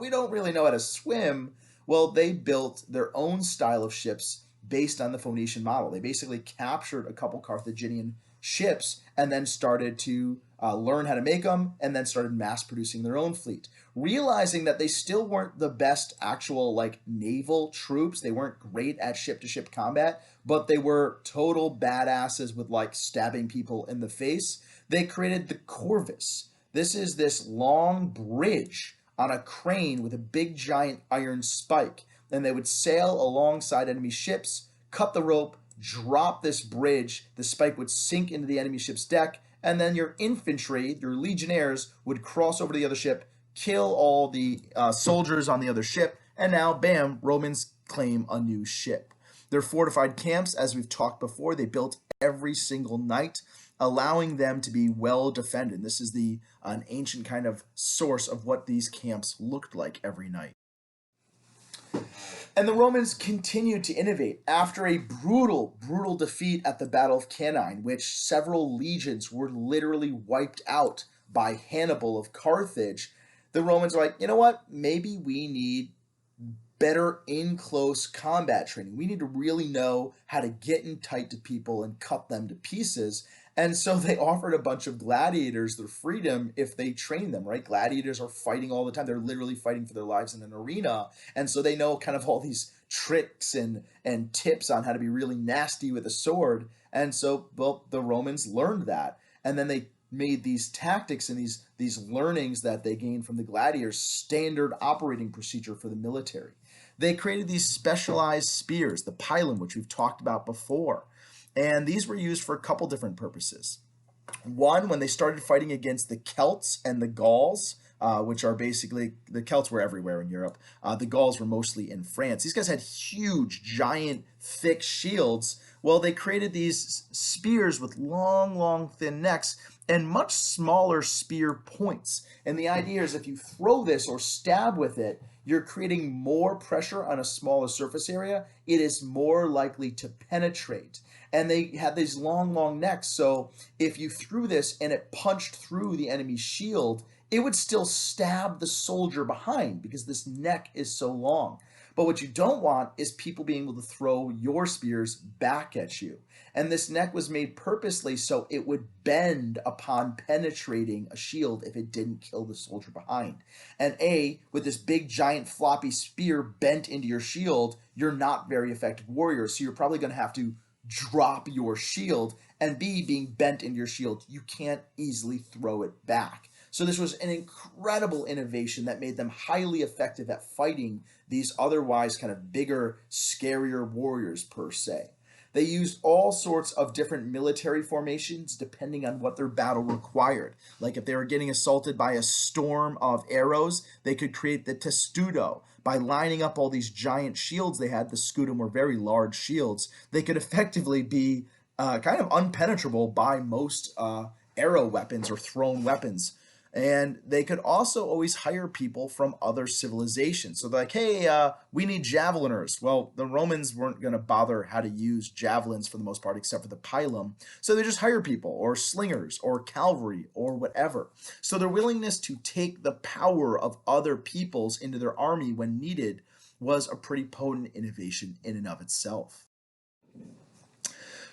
we don't really know how to swim. Well, they built their own style of ships based on the Phoenician model. They basically captured a couple Carthaginian ships and then started to learn how to make them and then started mass producing their own fleet, realizing that they still weren't the best actual like naval troops. They weren't great at ship to ship combat, but they were total badasses with like stabbing people in the face. They created the corvus. This is this long bridge on a crane with a big giant iron spike. And they would sail alongside enemy ships, cut the rope, drop this bridge, the spike would sink into the enemy ship's deck, and then your infantry, your legionnaires, would cross over to the other ship, kill all the soldiers on the other ship, and now, bam, Romans claim a new ship. Their fortified camps, as we've talked before, they built every single night. allowing them to be well defended. This is an ancient kind of source of what these camps looked like every night. And the Romans continued to innovate after a brutal defeat at the Battle of Cannae, which several legions were literally wiped out by Hannibal of Carthage. The Romans were like, you know what? Maybe we need better in close combat training. We need to really know how to get in tight to people and cut them to pieces. And so they offered a bunch of gladiators their freedom if they train them, right? Gladiators are fighting all the time. They're literally fighting for their lives in an arena. And so they know kind of all these tricks and tips on how to be really nasty with a sword. And so, well, the Romans learned that. And then they made these tactics and these learnings that they gained from the gladiators standard operating procedure for the military. They created these specialized spears, the pilum, which we've talked about before. And these were used for a couple different purposes. One, when they started fighting against the Celts and the Gauls, which are basically, the Celts were everywhere in Europe. The Gauls were mostly in France. These guys had huge, giant, thick shields. Well, they created these spears with long, thin necks and much smaller spear points. And the idea is if you throw this or stab with it, you're creating more pressure on a smaller surface area. It is more likely to penetrate. And they had these long necks, so if you threw this and it punched through the enemy's shield, it would still stab the soldier behind because this neck is so long. But what you don't want is people being able to throw your spears back at you. And this neck was made purposely so it would bend upon penetrating a shield if it didn't kill the soldier behind. And with this big giant floppy spear bent into your shield, you're not very effective warrior. So you're probably going to have to drop your shield, and B, being bent into your shield, you can't easily throw it back. So this was an incredible innovation that made them highly effective at fighting these otherwise kind of bigger, scarier warriors per se. They used all sorts of different military formations depending on what their battle required. Like if they were getting assaulted by a storm of arrows, they could create the testudo. By lining up all these giant shields they had, the scutum were very large shields, they could effectively be kind of unpenetrable by most arrow weapons or thrown weapons. And they could also always hire people from other civilizations. So they're like, hey, we need javeliners. Well, the Romans weren't going to bother how to use javelins for the most part, except for the pilum. So they just hire people, or slingers, or cavalry, or whatever. So their willingness to take the power of other peoples into their army when needed was a pretty potent innovation in and of itself.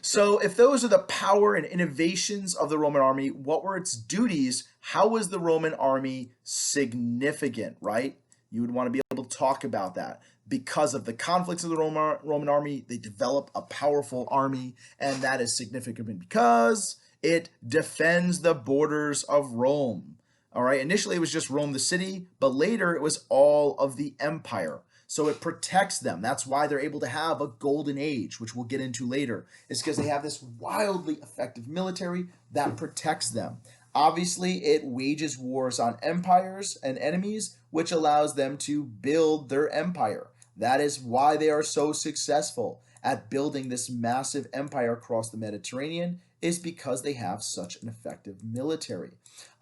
So if those are the power and innovations of the Roman army, what were its duties? How was the Roman army significant, right? You would want to be able to talk about that. Because of the conflicts of the Roman army, they develop a powerful army, and that is significant because it defends the borders of Rome. All right, initially it was just Rome the city, but later it was all of the empire. So it protects them. That's why they're able to have a golden age, which we'll get into later. It's because they have this wildly effective military that protects them. Obviously, it wages wars on empires and enemies, which allows them to build their empire. That is why they are so successful at building this massive empire across the Mediterranean, is because they have such an effective military.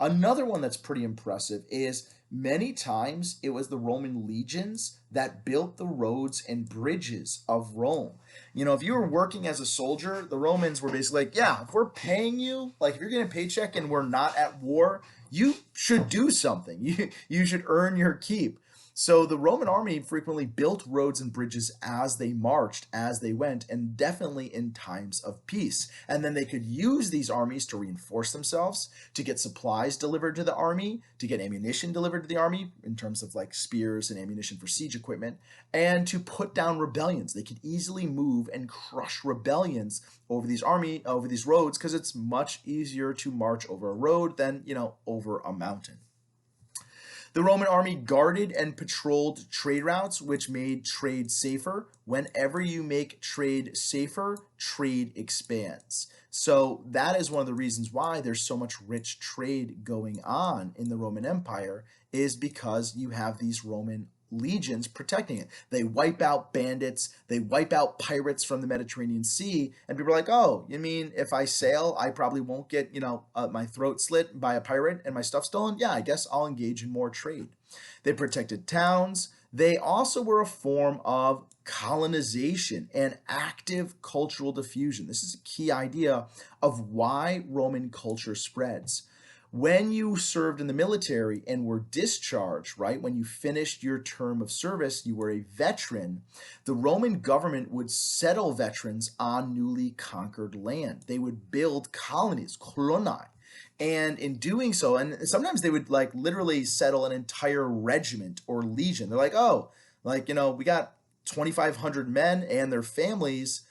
Another one that's pretty impressive is many times it was the Roman legions that built the roads and bridges of Rome. You know, if you were working as a soldier, the Romans were basically like, yeah, if we're paying you, like if you're getting a paycheck and we're not at war, you should do something. You should earn your keep. So the Roman army frequently built roads and bridges as they marched, as they went, and definitely in times of peace. And then they could use these armies to reinforce themselves, to get supplies delivered to the army, to get ammunition delivered to the army in terms of like spears and ammunition for siege equipment, and to put down rebellions. They could easily move and crush rebellions over these roads, because it's much easier to march over a road than, over a mountain. The Roman army guarded and patrolled trade routes, which made trade safer. Whenever you make trade safer, trade expands. So that is one of the reasons why there's so much rich trade going on in the Roman Empire, is because you have these Roman legions protecting it. They wipe out bandits, they wipe out pirates from the Mediterranean Sea, and people are like, oh, you mean if I sail, I probably won't get, my throat slit by a pirate and my stuff stolen? Yeah, I guess I'll engage in more trade. They protected towns. They also were a form of colonization and active cultural diffusion. This is a key idea of why Roman culture spreads. When you served in the military and were discharged, right, when you finished your term of service, you were a veteran, the Roman government would settle veterans on newly conquered land. They would build colonies, coloni. And in doing so, and sometimes they would like literally settle an entire regiment or legion. They're like, oh, we got 2,500 men and their families.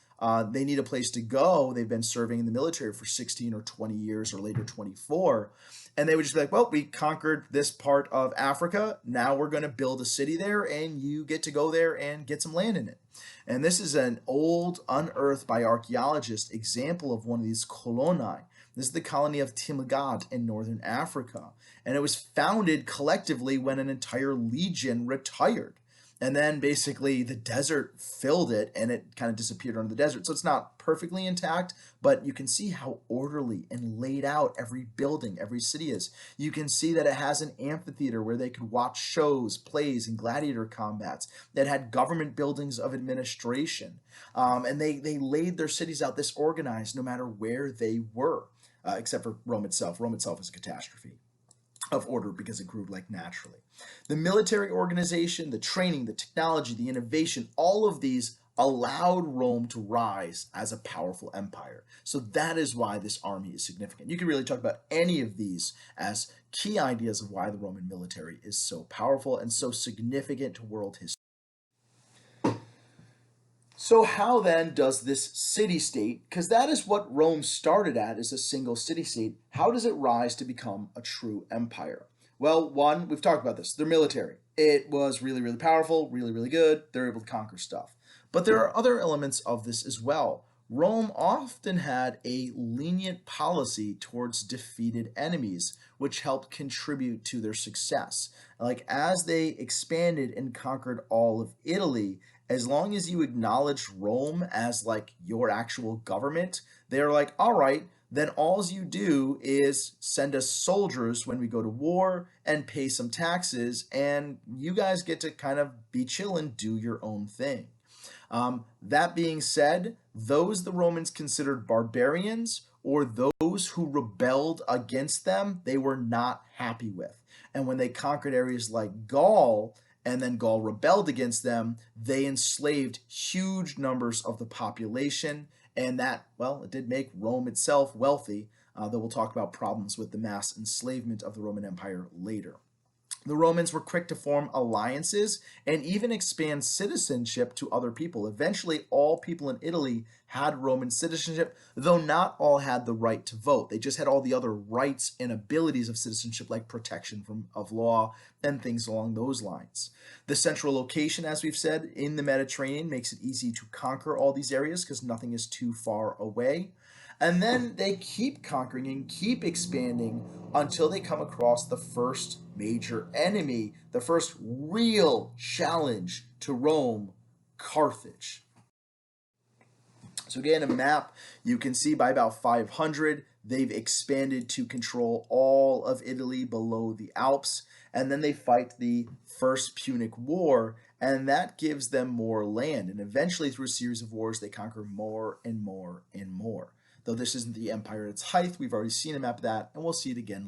They need a place to go. They've been serving in the military for 16 or 20 years or later 24. And they would just be like, well, we conquered this part of Africa. Now we're going to build a city there and you get to go there and get some land in it. And this is an old, unearthed by archaeologists example of one of these coloni. This is the colony of Timgad in northern Africa. And it was founded collectively when an entire legion retired. And then basically the desert filled it and it kind of disappeared under the desert. So it's not perfectly intact, but you can see how orderly and laid out every building, every city is. You can see that it has an amphitheater where they could watch shows, plays, and gladiator combats. That had government buildings of administration. And they laid their cities out this organized no matter where they were, except for Rome itself. Rome itself is a catastrophe of order because it grew like naturally. The military organization, the training, the technology, the innovation, all of these allowed Rome to rise as a powerful empire. So that is why this army is significant. You can really talk about any of these as key ideas of why the Roman military is so powerful and so significant to world history. So how then does this city-state, because that is what Rome started at, is a single city-state, how does it rise to become a true empire? Well, one, we've talked about this, their military. It was really, really powerful, really, really good. They're able to conquer stuff. But there are other elements of this as well. Rome often had a lenient policy towards defeated enemies, which helped contribute to their success. Like as they expanded and conquered all of Italy, as long as you acknowledge Rome as like your actual government, they're like, all right, then all you do is send us soldiers when we go to war and pay some taxes, and you guys get to kind of be chill and do your own thing. That being said, those the Romans considered barbarians or those who rebelled against them, they were not happy with. And when they conquered areas like Gaul, and then Gaul rebelled against them, they enslaved huge numbers of the population, and that, well, it did make Rome itself wealthy, though we'll talk about problems with the mass enslavement of the Roman Empire later. The Romans were quick to form alliances and even expand citizenship to other people. Eventually, all people in Italy had Roman citizenship, though not all had the right to vote. They just had all the other rights and abilities of citizenship, like protection of law and things along those lines. The central location, as we've said, in the Mediterranean makes it easy to conquer all these areas because nothing is too far away. And then they keep conquering and keep expanding until they come across the first major enemy, the first real challenge to Rome, Carthage. So again, a map, you can see by about 500, they've expanded to control all of Italy below the Alps, and then they fight the First Punic War, and that gives them more land, and eventually through a series of wars, they conquer more and more and more. Though this isn't the empire at its height, we've already seen a map of that, and we'll see it again.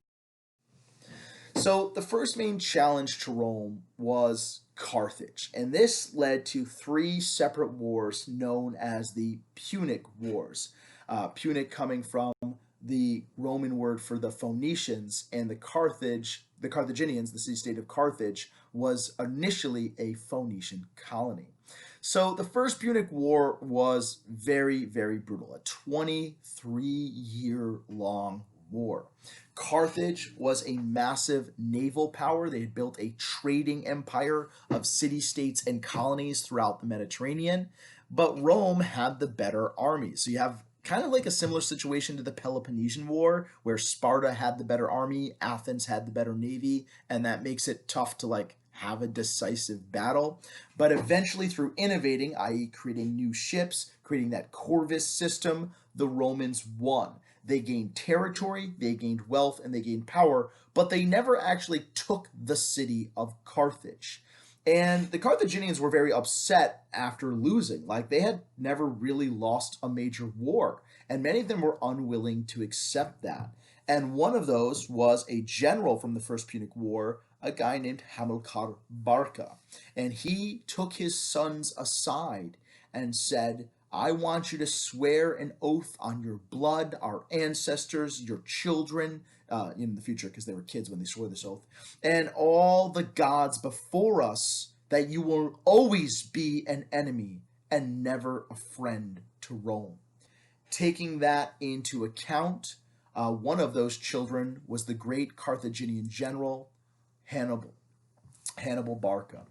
So the first main challenge to Rome was Carthage, and this led to three separate wars known as the Punic Wars. Punic coming from the Roman word for the Phoenicians, and the Carthaginians, the city-state of Carthage, was initially a Phoenician colony. So the First Punic War was very, very brutal, a 23-year-long war. Carthage was a massive naval power. They had built a trading empire of city-states and colonies throughout the Mediterranean, but Rome had the better army. So you have kind of like a similar situation to the Peloponnesian War, where Sparta had the better army, Athens had the better navy, and that makes it tough to like have a decisive battle. But eventually, through innovating, i.e., creating new ships, creating that corvus system, the Romans won. They gained territory, they gained wealth, and they gained power, but they never actually took the city of Carthage. And the Carthaginians were very upset after losing. Like, they had never really lost a major war, and many of them were unwilling to accept that. And one of those was a general from the First Punic War, a guy named Hamilcar Barca. And he took his sons aside and said, I want you to swear an oath on your blood, our ancestors, your children, in the future, because they were kids when they swore this oath, and all the gods before us, that you will always be an enemy and never a friend to Rome. Taking that into account, one of those children was the great Carthaginian general Hannibal Barca.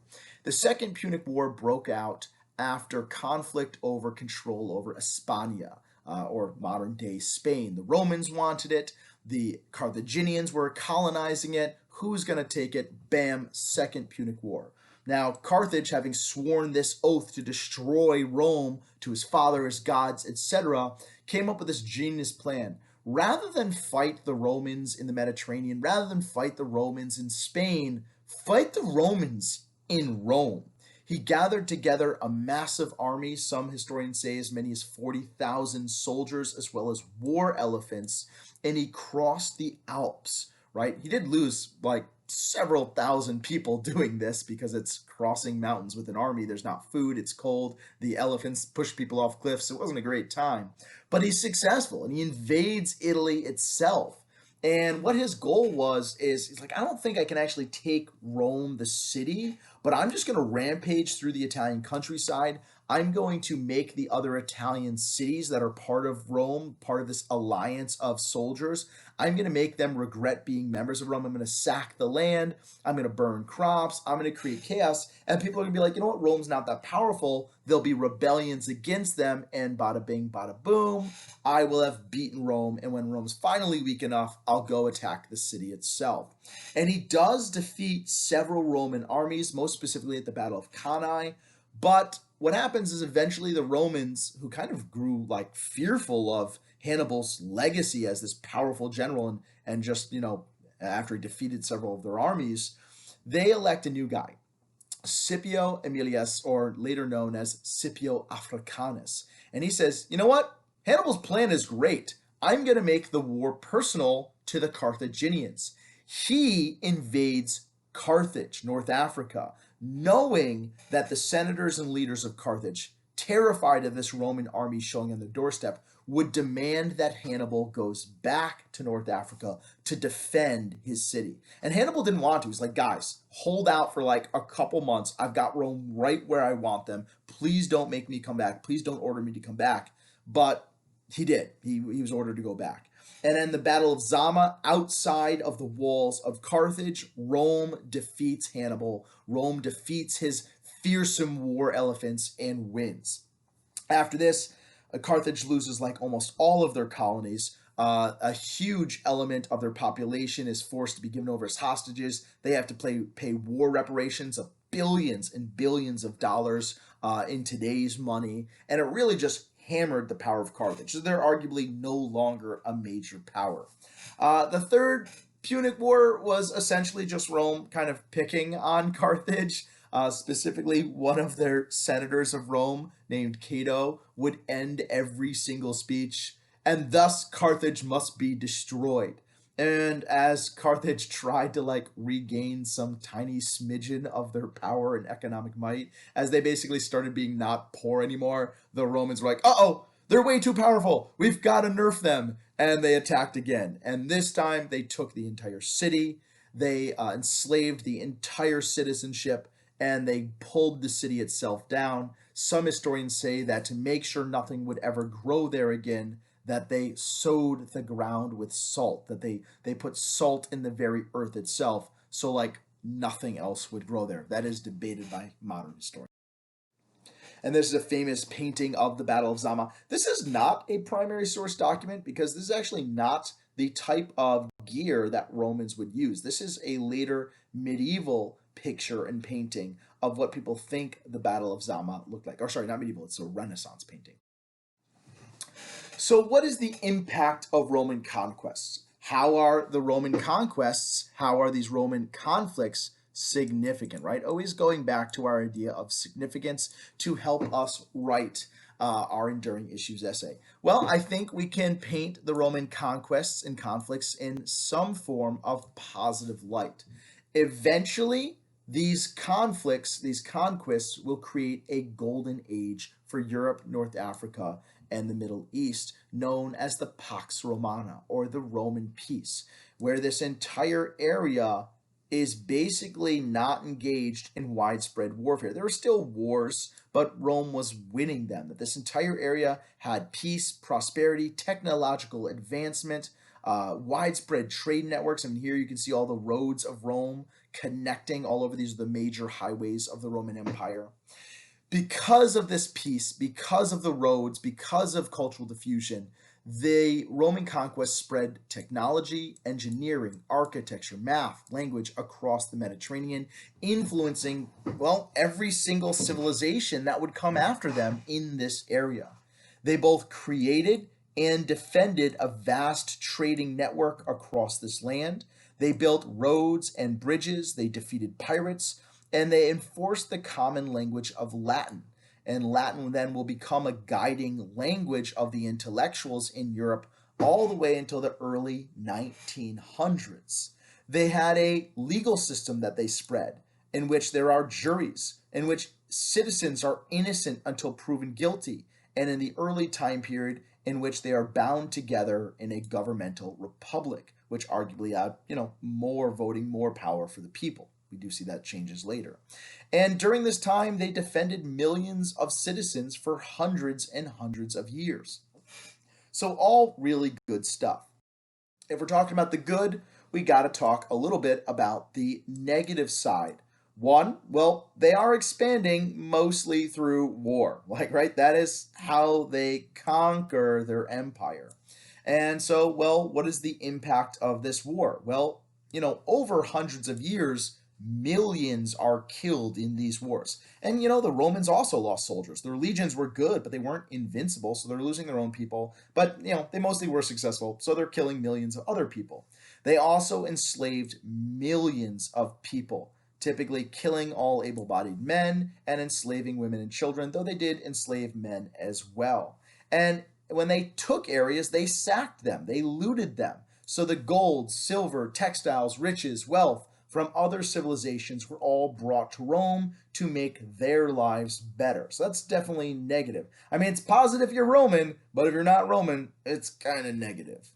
The Second Punic War broke out after conflict over control over Hispania, or modern day Spain. The Romans wanted it, the Carthaginians were colonizing it. Who's going to take it? Bam, Second Punic War. Now, Carthage, having sworn this oath to destroy Rome, to his father, his gods, etc., came up with this genius plan. Rather than fight the Romans in the Mediterranean, rather than fight the Romans in Spain, fight the Romans in Rome. He gathered together a massive army, some historians say as many as 40,000 soldiers, as well as war elephants, and he crossed the Alps, right? He did lose like several thousand people doing this because it's crossing mountains with an army. There's not food, it's cold, the elephants push people off cliffs. It wasn't a great time. But he's successful and he invades Italy itself. And what his goal was is he's like, I don't think I can actually take Rome, the city, but I'm just going to rampage through the Italian countryside. I'm going to make the other Italian cities that are part of Rome, part of this alliance of soldiers, I'm going to make them regret being members of Rome. I'm going to sack the land. I'm going to burn crops. I'm going to create chaos. And people are going to be like, you know what? Rome's not that powerful. There'll be rebellions against them. And bada bing, bada boom, I will have beaten Rome. And when Rome's finally weak enough, I'll go attack the city itself. And he does defeat several Roman armies, most specifically at the Battle of Cannae. But what happens is eventually the Romans, who kind of grew like fearful of Hannibal's legacy as this powerful general, and just, after he defeated several of their armies, they elect a new guy, Scipio Aemilius, or later known as Scipio Africanus. And he says, you know what? Hannibal's plan is great. I'm going to make the war personal to the Carthaginians. He invades Carthage, North Africa, knowing that the senators and leaders of Carthage, terrified of this Roman army showing on their doorstep, would demand that Hannibal goes back to North Africa to defend his city. And Hannibal didn't want to. He's like, guys, hold out for like a couple months. I've got Rome right where I want them. Please don't make me come back. Please don't order me to come back. But he did. He was ordered to go back. And then the Battle of Zama, outside of the walls of Carthage, Rome defeats Hannibal. Rome defeats his fearsome war elephants and wins. After this, Carthage loses like almost all of their colonies. A huge element of their population is forced to be given over as hostages. They have to pay war reparations of billions and billions of dollars in today's money. And it really just hammered the power of Carthage. So they're arguably no longer a major power. The Third Punic War was essentially just Rome kind of picking on Carthage. Specifically, one of their senators of Rome, named Cato, would end every single speech, and thus Carthage must be destroyed. And as Carthage tried to like regain some tiny smidgen of their power and economic might, as they basically started being not poor anymore, the Romans were like, uh-oh, they're way too powerful. We've got to nerf them. And they attacked again. And this time they took the entire city. They enslaved the entire citizenship, and they pulled the city itself down. Some historians say that to make sure nothing would ever grow there again, that they sowed the ground with salt, that they put salt in the very earth itself, so like nothing else would grow there. That is debated by modern historians. And this is a famous painting of the Battle of Zama. This is not a primary source document because this is actually not the type of gear that Romans would use. This is a later medieval picture and painting of what people think the Battle of Zama looked like. Or sorry, not medieval, it's a Renaissance painting. So, what is the impact of Roman conquests? How are the Roman conquests, how are these Roman conflicts significant, right? Always going back to our idea of significance to help us write our Enduring Issues essay. Well, I think we can paint the Roman conquests and conflicts in some form of positive light. Eventually, these conflicts, these conquests will create a golden age for Europe, North Africa, and the Middle East, known as the Pax Romana, or the Roman peace, where this entire area is basically not engaged in widespread warfare. There are still wars, but Rome was winning them. That this entire area had peace, prosperity, technological advancement, widespread trade networks. I mean, here you can see all the roads of Rome connecting all over. These are the major highways of the Roman Empire. Because of this peace, because of the roads, because of cultural diffusion, the Roman conquest spread technology, engineering, architecture, math, language across the Mediterranean, influencing, well, every single civilization that would come after them in this area. They both created and defended a vast trading network across this land. They built roads and bridges, they defeated pirates, and they enforced the common language of Latin. And Latin then will become a guiding language of the intellectuals in Europe all the way until the early 1900s. They had a legal system that they spread in which there are juries, in which citizens are innocent until proven guilty, and in the early time period in which they are bound together in a governmental republic, which arguably had, more voting, more power for the people. We do see that changes later. And during this time, they defended millions of citizens for hundreds and hundreds of years. So, all really good stuff. If we're talking about the good, we got to talk a little bit about the negative side. One, well, they are expanding mostly through war. Right? That is how they conquer their empire. And so, well, what is the impact of this war? Well, over hundreds of years, millions are killed in these wars. And the Romans also lost soldiers. Their legions were good, but they weren't invincible, so they're losing their own people. But they mostly were successful, so they're killing millions of other people. They also enslaved millions of people, typically killing all able-bodied men and enslaving women and children, though they did enslave men as well. And when they took areas, they sacked them, they looted them. So the gold, silver, textiles, riches, wealth from other civilizations were all brought to Rome to make their lives better. So that's definitely negative. I mean, it's positive if you're Roman, but if you're not Roman, it's kind of negative.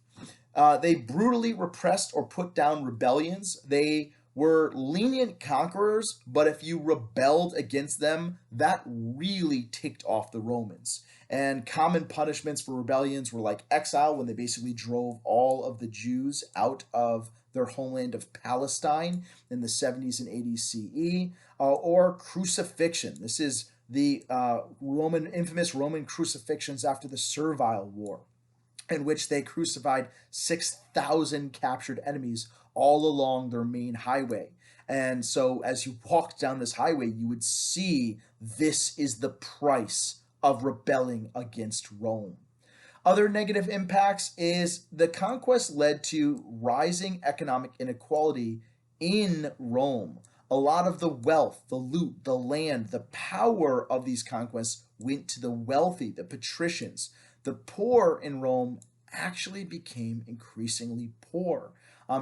They brutally repressed or put down rebellions. They were lenient conquerors, but if you rebelled against them, that really ticked off the Romans. And common punishments for rebellions were like exile, when they basically drove all of the Jews out of their homeland of Palestine in the 70s and 80s CE, or crucifixion. This is the infamous Roman crucifixions after the Servile War, in which they crucified 6,000 captured enemies all along their main highway. And so as you walked down this highway, you would see this is the price of rebelling against Rome. Other negative impacts is the conquest led to rising economic inequality in Rome. A lot of the wealth, the loot, the land, the power of these conquests went to the wealthy, the patricians. The poor in Rome actually became increasingly poor.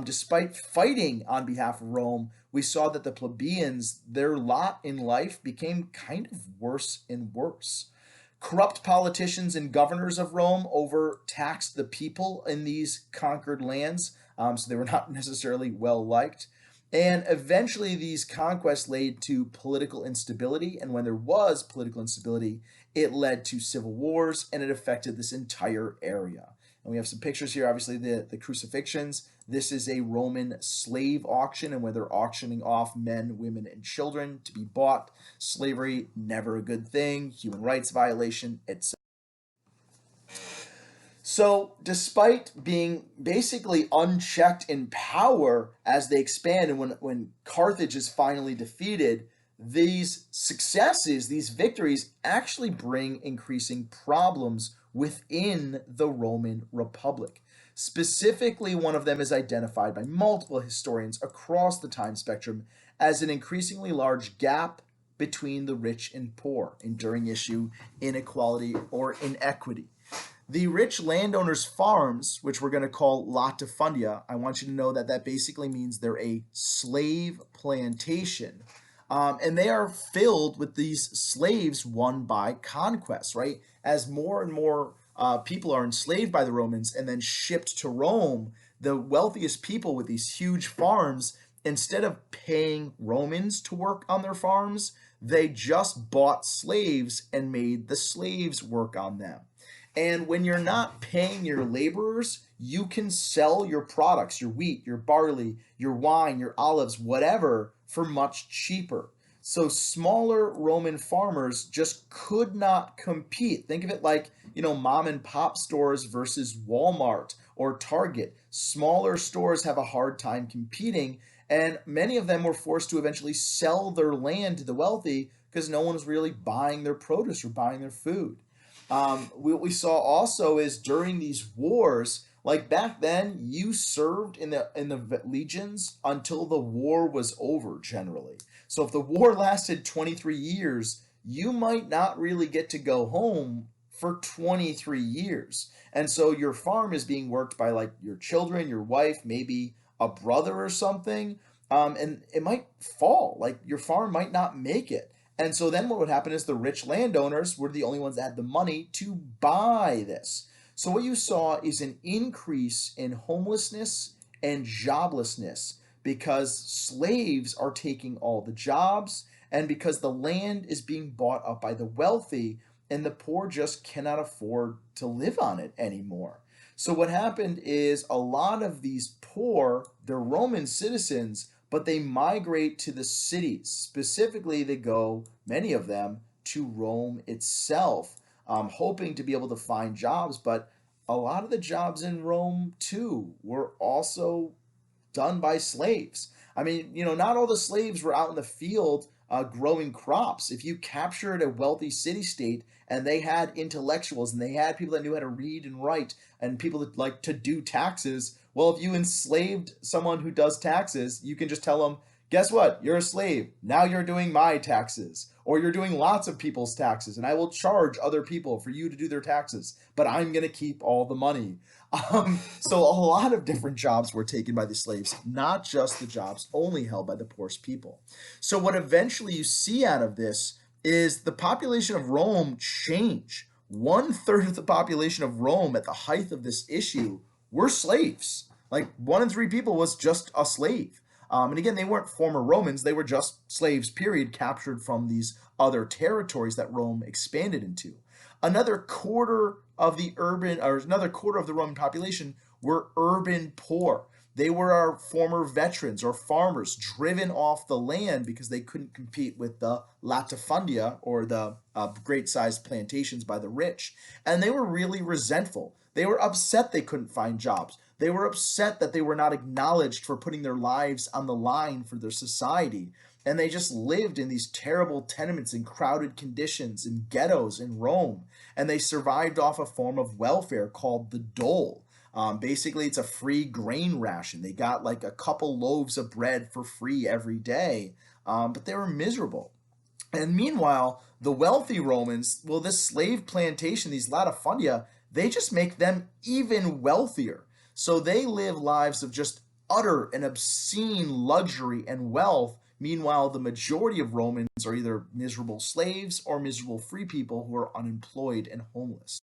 Despite fighting on behalf of Rome, we saw that the plebeians, their lot in life became kind of worse and worse. Corrupt politicians and governors of Rome overtaxed the people in these conquered lands, so they were not necessarily well liked. And eventually, these conquests led to political instability. And when there was political instability, it led to civil wars, and it affected this entire area. And we have some pictures here, obviously, the crucifixions. This is a Roman slave auction, and where they're auctioning off men, women, and children to be bought. Slavery, never a good thing, human rights violation, etc. So, despite being basically unchecked in power as they expand, and when Carthage is finally defeated, these successes, these victories, actually bring increasing problems within the Roman Republic. Specifically, one of them is identified by multiple historians across the time spectrum as an increasingly large gap between the rich and poor, enduring issue, inequality, or inequity. The rich landowners' farms, which we're going to call latifundia, I want you to know that that basically means they're a slave plantation. And they are filled with these slaves won by conquest, right? As more and more people are enslaved by the Romans and then shipped to Rome, the wealthiest people with these huge farms, instead of paying Romans to work on their farms, they just bought slaves and made the slaves work on them. And when you're not paying your laborers, you can sell your products, your wheat, your barley, your wine, your olives, whatever, for much cheaper. So smaller Roman farmers just could not compete. Think of it like, mom and pop stores versus Walmart or Target. Smaller stores have a hard time competing, and many of them were forced to eventually sell their land to the wealthy because no one was really buying their produce or buying their food. What we saw also is during these wars, like back then, you served in the legions until the war was over. Generally, so if the war lasted 23 years, you might not really get to go home for 23 years, and so your farm is being worked by like your children, your wife, maybe a brother or something, and it might fall. Like your farm might not make it. And so then what would happen is the rich landowners were the only ones that had the money to buy this. So what you saw is an increase in homelessness and joblessness because slaves are taking all the jobs and because the land is being bought up by the wealthy and the poor just cannot afford to live on it anymore. So what happened is a lot of these poor, they're Roman citizens, but they migrate to the cities. Specifically, they go, many of them, to Rome itself, hoping to be able to find jobs. But a lot of the jobs in Rome, too, were also done by slaves. I mean, not all the slaves were out in the field growing crops. If you captured a wealthy city state and they had intellectuals and they had people that knew how to read and write and people that like to do taxes, well, if you enslaved someone who does taxes, you can just tell them, guess what? You're a slave. Now you're doing my taxes. Or you're doing lots of people's taxes, and I will charge other people for you to do their taxes, but I'm going to keep all the money. So a lot of different jobs were taken by the slaves, not just the jobs only held by the poorest people. So what eventually you see out of this is the population of Rome change. One third of the population of Rome at the height of this issue were slaves. Like 1 in 3 people was just a slave. And again, they weren't former Romans, they were just slaves, period, captured from these other territories that Rome expanded into. Another quarter of the urban, or another quarter of the Roman population were urban poor. They were our former veterans or farmers driven off the land because they couldn't compete with the latifundia or the great sized plantations by the rich. And they were really resentful. They were upset they couldn't find jobs. They were upset that they were not acknowledged for putting their lives on the line for their society. And they just lived in these terrible tenements in crowded conditions in ghettos in Rome. And they survived off a form of welfare called the dole. Basically, it's a free grain ration. They got like a couple loaves of bread for free every day, but they were miserable. And meanwhile, the wealthy Romans, well, this slave plantation, these latifundia, they just make them even wealthier. So they live lives of just utter and obscene luxury and wealth. Meanwhile, the majority of Romans are either miserable slaves or miserable free people who are unemployed and homeless.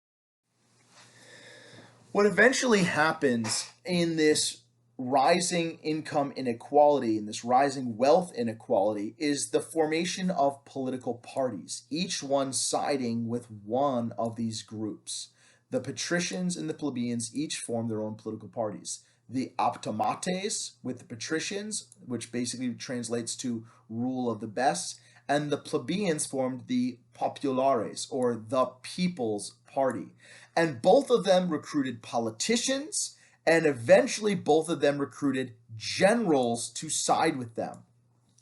What eventually happens in this rising income inequality, in this rising wealth inequality, is the formation of political parties, each one siding with one of these groups. The patricians and the plebeians each form their own political parties. The optimates with the patricians, which basically translates to rule of the best, and the plebeians formed the populares, or the people's party. And both of them recruited politicians, and eventually both of them recruited generals to side with them.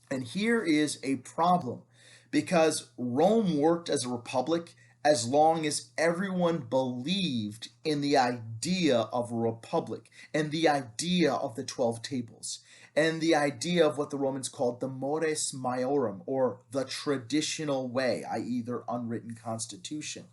And here is a problem, because Rome worked as a republic as long as everyone believed in the idea of a republic and the idea of the 12 tables and the idea of what the Romans called the mores maiorum, or the traditional way, i.e., their unwritten constitution.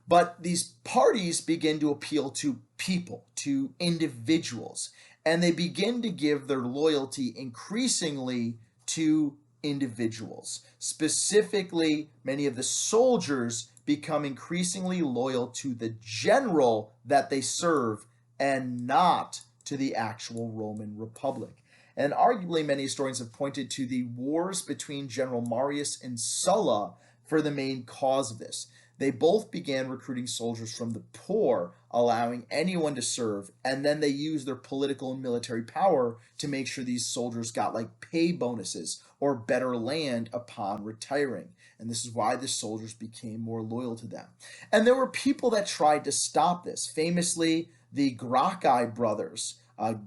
But these parties begin to appeal to people, to individuals, and they begin to give their loyalty increasingly to individuals. Specifically, many of the soldiers become increasingly loyal to the general that they serve and not to the actual Roman Republic. And arguably, many historians have pointed to the wars between General Marius and Sulla for the main cause of this. They both began recruiting soldiers from the poor, allowing anyone to serve, and then they used their political and military power to make sure these soldiers got like pay bonuses or better land upon retiring. And this is why the soldiers became more loyal to them. And there were people that tried to stop this. Famously, the Gracchi brothers,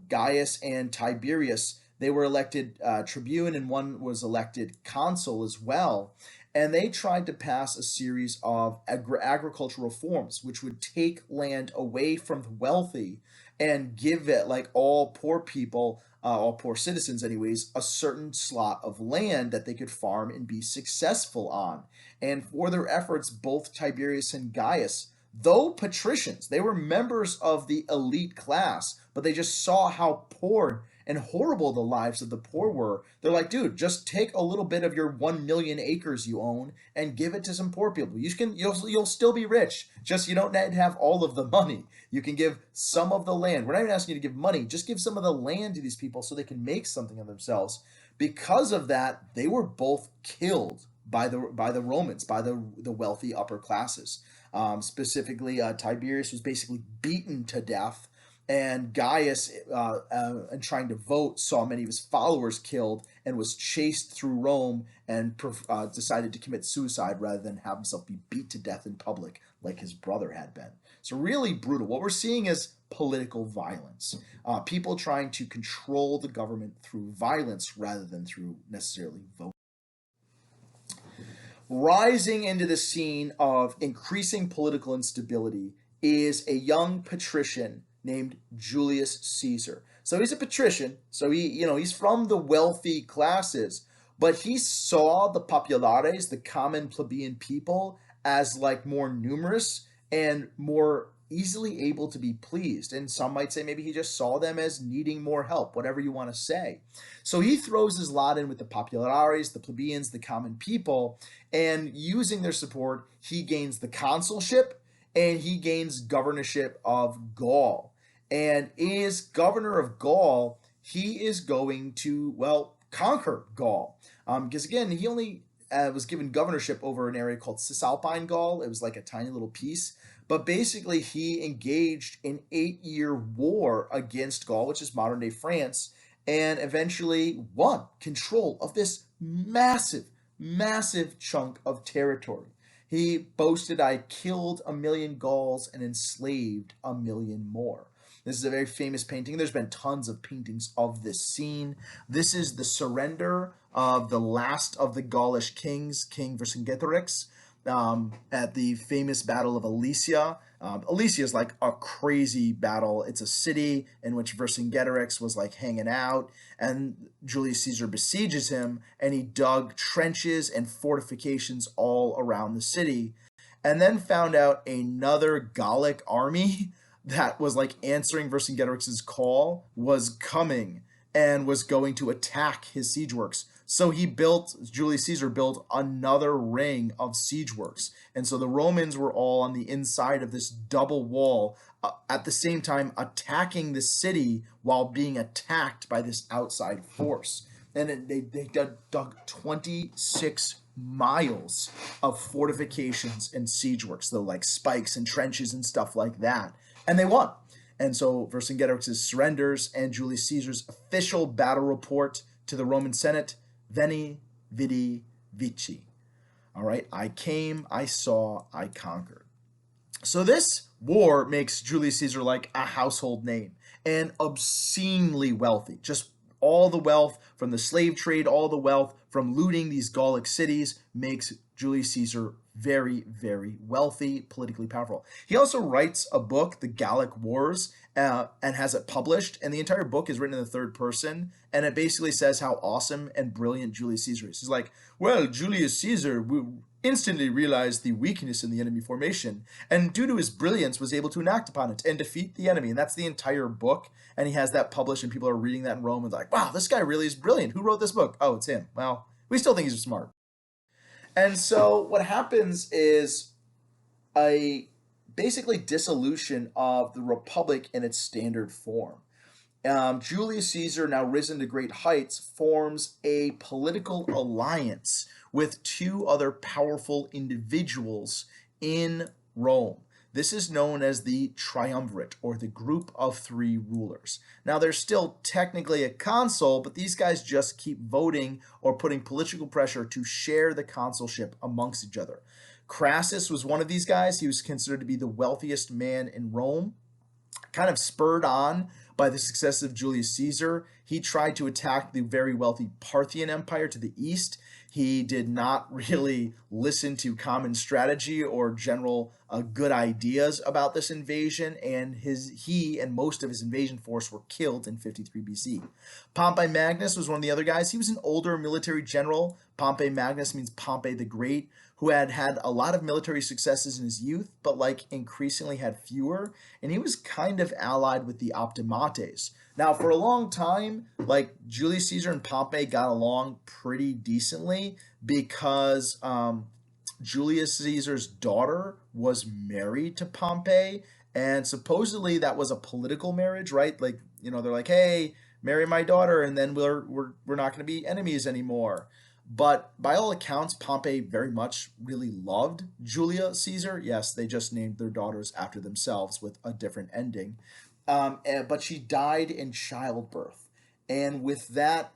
Gaius and Tiberius, they were elected tribune, and one was elected consul as well. And they tried to pass a series of agricultural reforms, which would take land away from the wealthy and give it, like all poor people, all poor citizens anyways, a certain slot of land that they could farm and be successful on. And for their efforts, both Tiberius and Gaius, though patricians, they were members of the elite class, but they just saw how poor and horrible the lives of the poor were. They're like, dude, just take a little bit of your 1 million acres you own and give it to some poor people. You'll still be rich. Just you don't need to have all of the money. You can give some of the land. We're not even asking you to give money. Just give some of the land to these people so they can make something of themselves. Because of that, they were both killed by the Romans, by the wealthy upper classes. Specifically, Tiberius was basically beaten to death, and Gaius, in trying to vote, saw many of his followers killed and was chased through Rome and decided to commit suicide rather than have himself be beat to death in public like his brother had been. So really brutal. What we're seeing is political violence. People trying to control the government through violence rather than through necessarily voting. Rising into the scene of increasing political instability is a young patrician named Julius Caesar. So he's a patrician, so he's from the wealthy classes, but he saw the populares, the common plebeian people, as like more numerous and more easily able to be pleased. And some might say maybe he just saw them as needing more help, whatever you want to say. So he throws his lot in with the populares, the plebeians, the common people, and using their support, he gains the consulship and he gains governorship of Gaul. And as governor of Gaul, he is going to, well, conquer Gaul. Because again, he only was given governorship over an area called Cisalpine Gaul. It was like a tiny little piece. But basically, he engaged in 8-year war against Gaul, which is modern-day France, and eventually won control of this massive, massive chunk of territory. He boasted, I killed 1 million Gauls and enslaved 1 million more. This is a very famous painting. There's been tons of paintings of this scene. This is the surrender of the last of the Gaulish kings, King Vercingetorix, at the famous Battle of Alesia. Alesia is like a crazy battle. It's a city in which Vercingetorix was like hanging out, and Julius Caesar besieges him, and he dug trenches and fortifications all around the city, and then found out another Gallic army that was like answering Vercingetorix's call was coming and was going to attack his siege works. So Julius Caesar built another ring of siege works. And so the Romans were all on the inside of this double wall, at the same time attacking the city while being attacked by this outside force. And they dug 26 miles of fortifications and siege works, though, like spikes and trenches and stuff like that. And they won. And so Vercingetorix surrenders, and Julius Caesar's official battle report to the Roman Senate: Veni, Vidi, Vici. All right, I came, I saw, I conquered. So this war makes Julius Caesar like a household name and obscenely wealthy. Just all the wealth from the slave trade, all the wealth from looting these Gallic cities makes Julius Caesar very, very wealthy, politically powerful. He also writes a book, The Gallic Wars, and has it published. And the entire book is written in the third person. And it basically says how awesome and brilliant Julius Caesar is. He's like, well, Julius Caesar instantly realized the weakness in the enemy formation, and due to his brilliance was able to enact upon it and defeat the enemy. And that's the entire book. And he has that published, and people are reading that in Rome and like, wow, this guy really is brilliant. Who wrote this book? Oh, it's him. Well, we still think he's smart. And so what happens is a basically dissolution of the republic in its standard form. Julius Caesar, now risen to great heights, forms a political alliance with two other powerful individuals in Rome. This is known as the triumvirate, or the group of three rulers. Now, there's still technically a consul, but these guys just keep voting or putting political pressure to share the consulship amongst each other. Crassus was one of these guys. He was considered to be the wealthiest man in Rome, kind of spurred on by the success of Julius Caesar. He tried to attack the very wealthy Parthian Empire to the east. He did not really listen to common strategy or general good ideas about this invasion, and he and most of his invasion force were killed in 53 BC. Pompey Magnus was one of the other guys. He was an older military general. Pompey Magnus means Pompey the Great, who had had a lot of military successes in his youth, but like increasingly had fewer, and he was kind of allied with the Optimates. Now, for a long time, like Julius Caesar and Pompey got along pretty decently because Julius Caesar's daughter was married to Pompey, and supposedly that was a political marriage, right? Like, you know, they're like, hey, marry my daughter, and then we're not going to be enemies anymore. But by all accounts, Pompey very much really loved Julia Caesar. Yes, they just named their daughters after themselves with a different ending. But she died in childbirth. And with that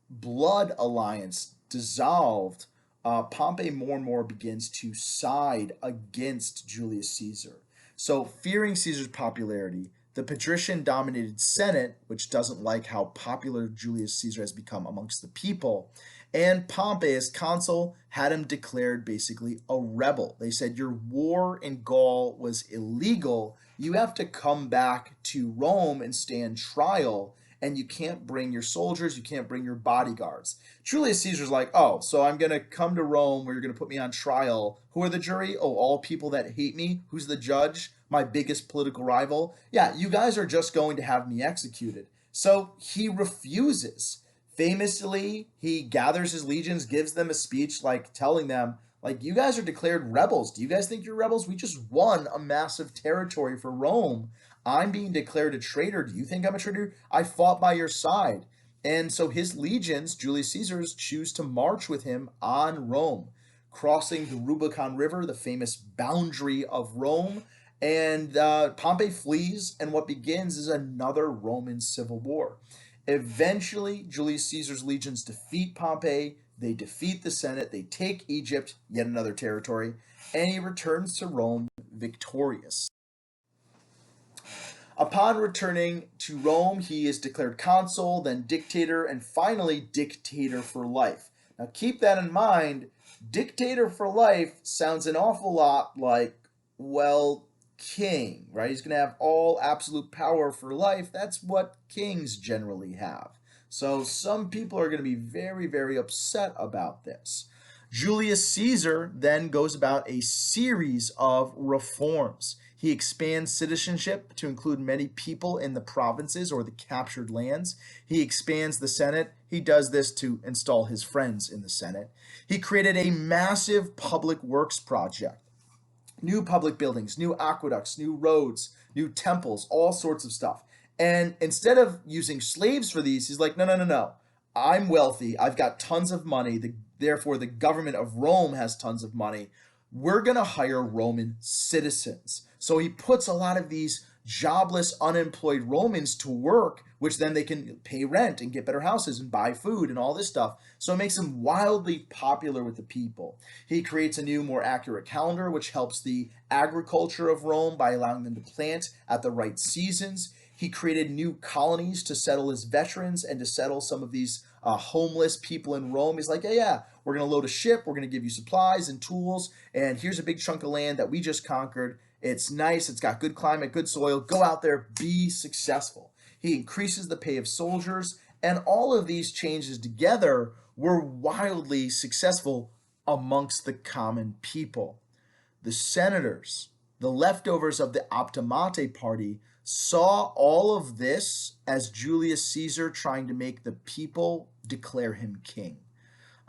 blood alliance dissolved, Pompey more and more begins to side against Julius Caesar. So, fearing Caesar's popularity, the patrician dominated Senate, which doesn't like how popular Julius Caesar has become amongst the people, and Pompey, as consul, had him declared basically a rebel. They said, your war in Gaul was illegal. You have to come back to Rome and stand trial, and you can't bring your soldiers, you can't bring your bodyguards. Julius Caesar's like, oh, so I'm going to come to Rome where you're going to put me on trial. Who are the jury? Oh, all people that hate me. Who's the judge? My biggest political rival. Yeah, you guys are just going to have me executed. So he refuses. Famously, he gathers his legions, gives them a speech like telling them, like, you guys are declared rebels. Do you guys think you're rebels? We just won a massive territory for Rome. I'm being declared a traitor. Do you think I'm a traitor? I fought by your side. And so his legions, Julius Caesar's, choose to march with him on Rome, crossing the Rubicon River, the famous boundary of Rome. And Pompey flees, and what begins is another Roman civil war. Eventually, Julius Caesar's legions defeat Pompey. They defeat the Senate. They take Egypt, yet another territory, and he returns to Rome victorious. Upon returning to Rome, he is declared consul, then dictator, and finally dictator for life. Now, keep that in mind. Dictator for life sounds an awful lot like, well, king, right? He's going to have all absolute power for life. That's what kings generally have. So some people are going to be very, very upset about this. Julius Caesar then goes about a series of reforms. He expands citizenship to include many people in the provinces or the captured lands. He expands the Senate. He does this to install his friends in the Senate. He created a massive public works project. New public buildings, new aqueducts, new roads, new temples, all sorts of stuff. And instead of using slaves for these, he's like, no, no, no, no. I'm wealthy. I've got tons of money. Therefore, the government of Rome has tons of money. We're going to hire Roman citizens. So he puts a lot of these jobless, unemployed Romans to work, which then they can pay rent and get better houses and buy food and all this stuff. So it makes him wildly popular with the people. He creates a new, more accurate calendar, which helps the agriculture of Rome by allowing them to plant at the right seasons. He created new colonies to settle his veterans and to settle some of these homeless people in Rome. He's like, yeah, we're going to load a ship. We're going to give you supplies and tools. And here's a big chunk of land that we just conquered. It's nice. It's got good climate, good soil. Go out there, be successful. He increases the pay of soldiers. And all of these changes together were wildly successful amongst the common people. The senators, the leftovers of the Optimate party, saw all of this as Julius Caesar trying to make the people declare him king.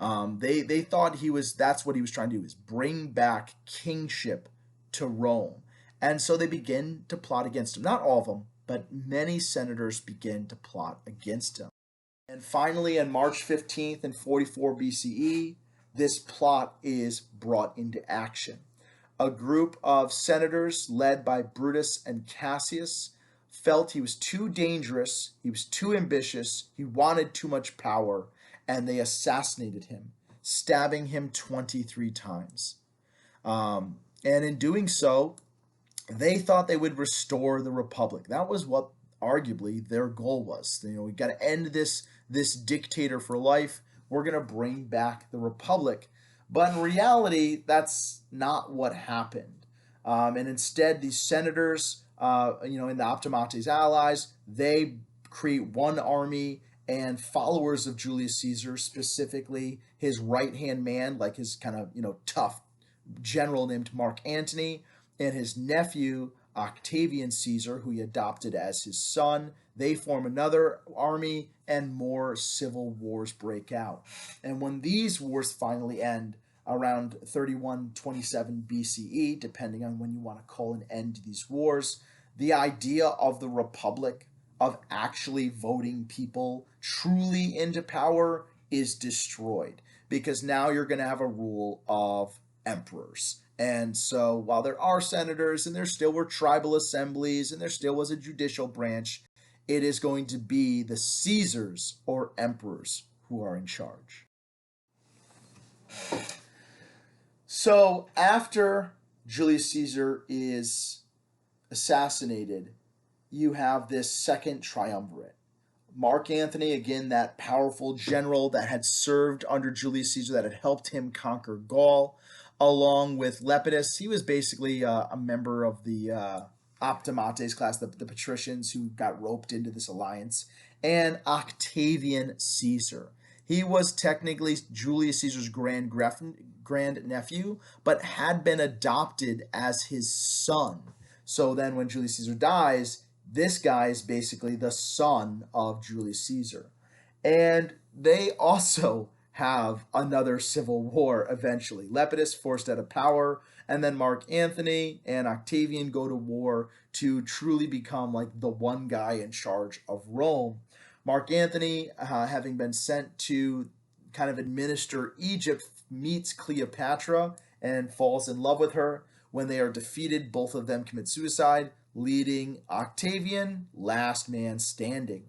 They thought that's what he was trying to do, is bring back kingship to Rome. And so they begin to plot against him. Not all of them, but many senators begin to plot against him. And finally, on March 15th in 44 BCE, this plot is brought into action. A group of senators led by Brutus and Cassius felt he was too dangerous, he was too ambitious, he wanted too much power, and they assassinated him, stabbing him 23 times. And in doing so, they thought they would restore the republic. That was what arguably their goal was. We got to end this dictator for life. We're going to bring back the republic. But in reality, that's not what happened. And instead, these senators, in the Optimate's allies, they create one army, and followers of Julius Caesar, specifically his right-hand man, like his kind of, tough general named Mark Antony, and his nephew, Octavian Caesar, who he adopted as his son. They form another army, and more civil wars break out. And when these wars finally end, around 3127 BCE, depending on when you want to call an end to these wars, the idea of the republic, of actually voting people truly into power, is destroyed, because now you're going to have a rule of emperors. And so while there are senators and there still were tribal assemblies and there still was a judicial branch, it is going to be the Caesars or emperors who are in charge. So after Julius Caesar is assassinated, you have this second triumvirate. Mark Antony, again, that powerful general that had served under Julius Caesar, that had helped him conquer Gaul, along with Lepidus. He was basically a member of the Optimates class, the patricians who got roped into this alliance, and Octavian Caesar. He was technically Julius Caesar's grand nephew, but had been adopted as his son. So then when Julius Caesar dies, this guy is basically the son of Julius Caesar. And they also have another civil war eventually. Lepidus forced out of power, and then Mark Antony and Octavian go to war to truly become like the one guy in charge of Rome. Mark Antony, having been sent to kind of administer Egypt, meets Cleopatra and falls in love with her. When they are defeated, both of them commit suicide, leading Octavian last man standing.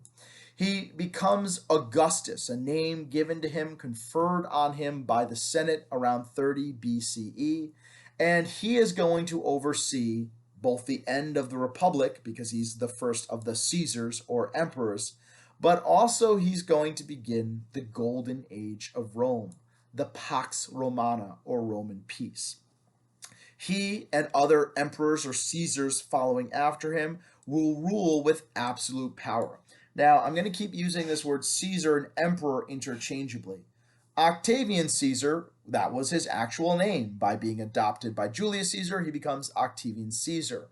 He becomes Augustus, a name given to him, conferred on him by the Senate around 30 BCE, and he is going to oversee both the end of the Republic, because he's the first of the Caesars or emperors, but also he's going to begin the golden age of Rome, the Pax Romana, or Roman peace. He and other emperors or Caesars following after him will rule with absolute power. Now, I'm going to keep using this word Caesar and emperor interchangeably. Octavian Caesar, that was his actual name. By being adopted by Julius Caesar, he becomes Octavian Caesar.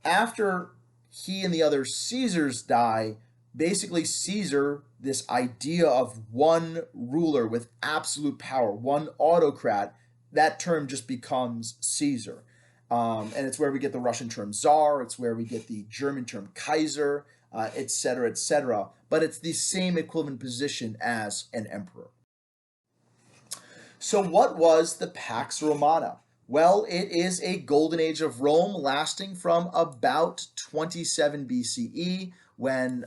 After he and the other Caesars die, basically Caesar, this idea of one ruler with absolute power, one autocrat, that term just becomes Caesar. And it's where we get the Russian term Tsar, it's where we get the German term Kaiser, etc., etc. But it's the same equivalent position as an emperor. So what was the Pax Romana? Well, it is a golden age of Rome lasting from about 27 BCE when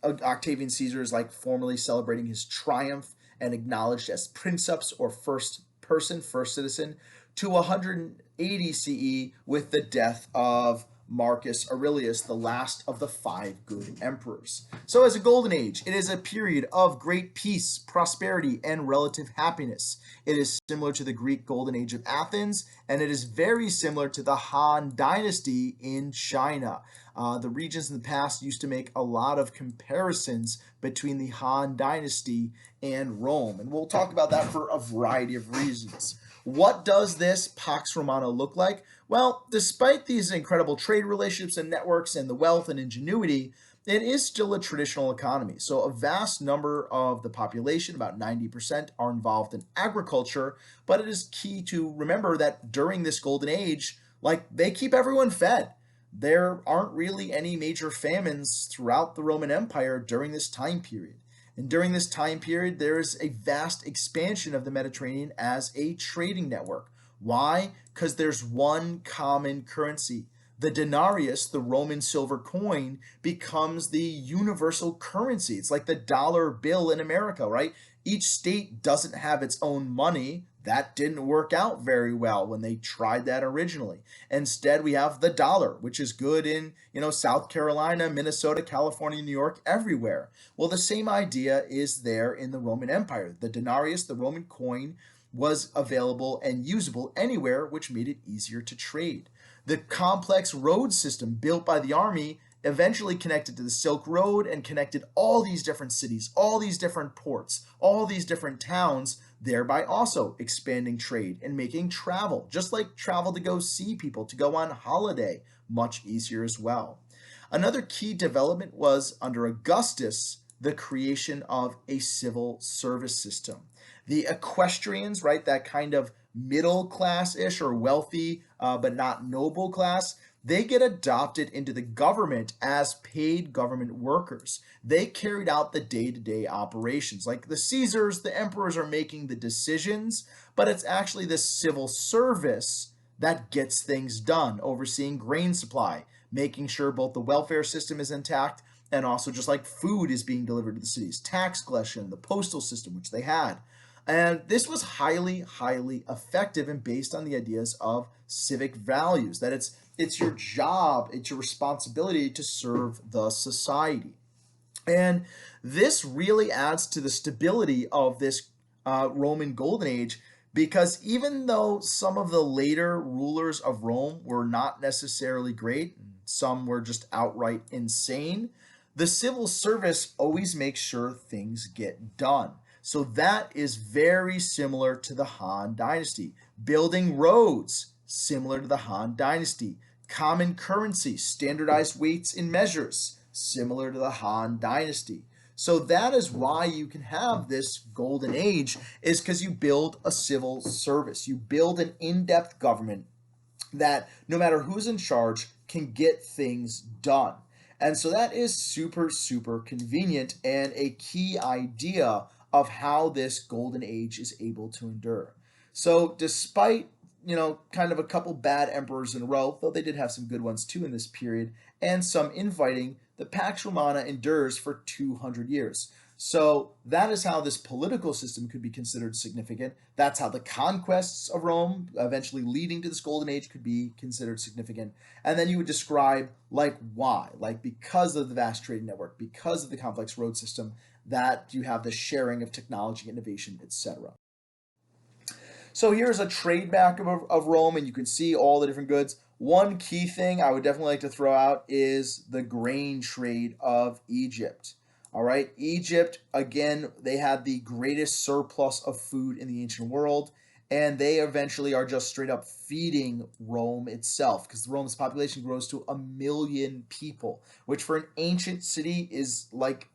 Octavian Caesar is like formally celebrating his triumph and acknowledged as princeps or first person, first citizen, to 180 CE with the death of Marcus Aurelius, the last of the five good emperors. So, as a golden age, it is a period of great peace, prosperity, and relative happiness. It is similar to the Greek golden age of Athens, and it is very similar to the Han Dynasty in China. The regions in the past used to make a lot of comparisons between the Han Dynasty and Rome, and we'll talk about that for a variety of reasons. What does this Pax Romana look like? Well, despite these incredible trade relationships and networks and the wealth and ingenuity, it is still a traditional economy. So, a vast number of the population, about 90%, are involved in agriculture. But it is key to remember that during this golden age, like they keep everyone fed. There aren't really any major famines throughout the Roman Empire during this time period. And during this time period, there is a vast expansion of the Mediterranean as a trading network. Why? Because there's one common currency. The denarius, the Roman silver coin, becomes the universal currency. It's like the dollar bill in America, right? Each state doesn't have its own money. That didn't work out very well when they tried that originally. Instead, we have the dollar, which is good in, South Carolina, Minnesota, California, New York, everywhere. Well, the same idea is there in the Roman Empire. The denarius, the Roman coin, was available and usable anywhere, which made it easier to trade. The complex road system built by the army eventually connected to the Silk Road and connected all these different cities, all these different ports, all these different towns, thereby also expanding trade and making travel, just like travel to go see people, to go on holiday, much easier as well. Another key development was under Augustus, the creation of a civil service system. The equestrians, right, that kind of middle class-ish or wealthy but not noble class, they get adopted into the government as paid government workers. They carried out the day-to-day operations. Like the Caesars, the emperors are making the decisions, but it's actually the civil service that gets things done, overseeing grain supply, making sure both the welfare system is intact and also just like food is being delivered to the cities, tax collection, the postal system, which they had. And this was highly, highly effective and based on the ideas of civic values, that it's your job, it's your responsibility to serve the society. And this really adds to the stability of this Roman Golden Age because even though some of the later rulers of Rome were not necessarily great, some were just outright insane, the civil service always makes sure things get done. So that is very similar to the Han Dynasty. Building roads, similar to the Han Dynasty. Common currency, standardized weights and measures, similar to the Han Dynasty. So that is why you can have this golden age, is because you build a civil service. You build an in-depth government that no matter who's in charge can get things done. And so that is super, super convenient and a key idea of how this golden age is able to endure. So despite, kind of a couple bad emperors in a row, though they did have some good ones too in this period, and some infighting, the Pax Romana endures for 200 years. So that is how this political system could be considered significant. That's how the conquests of Rome, eventually leading to this golden age, could be considered significant. And then you would describe like why, like because of the vast trading network, because of the complex road system, that you have the sharing of technology, innovation, etc. So here's a trade map of Rome, and you can see all the different goods. One key thing I would definitely like to throw out is the grain trade of Egypt. All right, Egypt, again, they had the greatest surplus of food in the ancient world, and they eventually are just straight up feeding Rome itself because Rome's population grows to 1 million people, which for an ancient city is like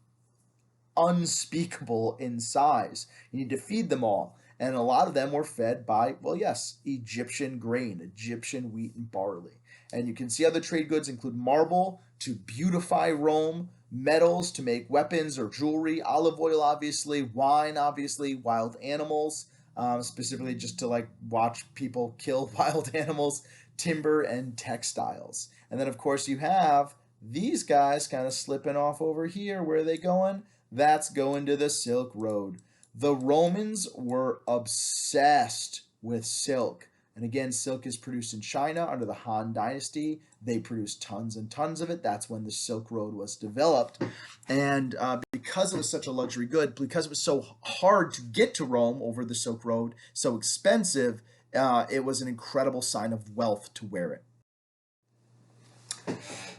unspeakable in size. You need to feed them all. And a lot of them were fed by, well, yes, Egyptian grain, Egyptian wheat and barley. And you can see other trade goods include marble to beautify Rome, metals to make weapons or jewelry, olive oil, obviously, wine, obviously, wild animals. specifically just to like watch people kill wild animals, timber, and textiles. And then, of course, you have these guys kind of slipping off over here. Where are they going? That's going to the Silk Road. The Romans were obsessed with silk. And again, silk is produced in China under the Han Dynasty. They produced tons and tons of it. That's when the Silk Road was developed. And because it was such a luxury good, because it was so hard to get to Rome over the Silk Road, so expensive, it was an incredible sign of wealth to wear it.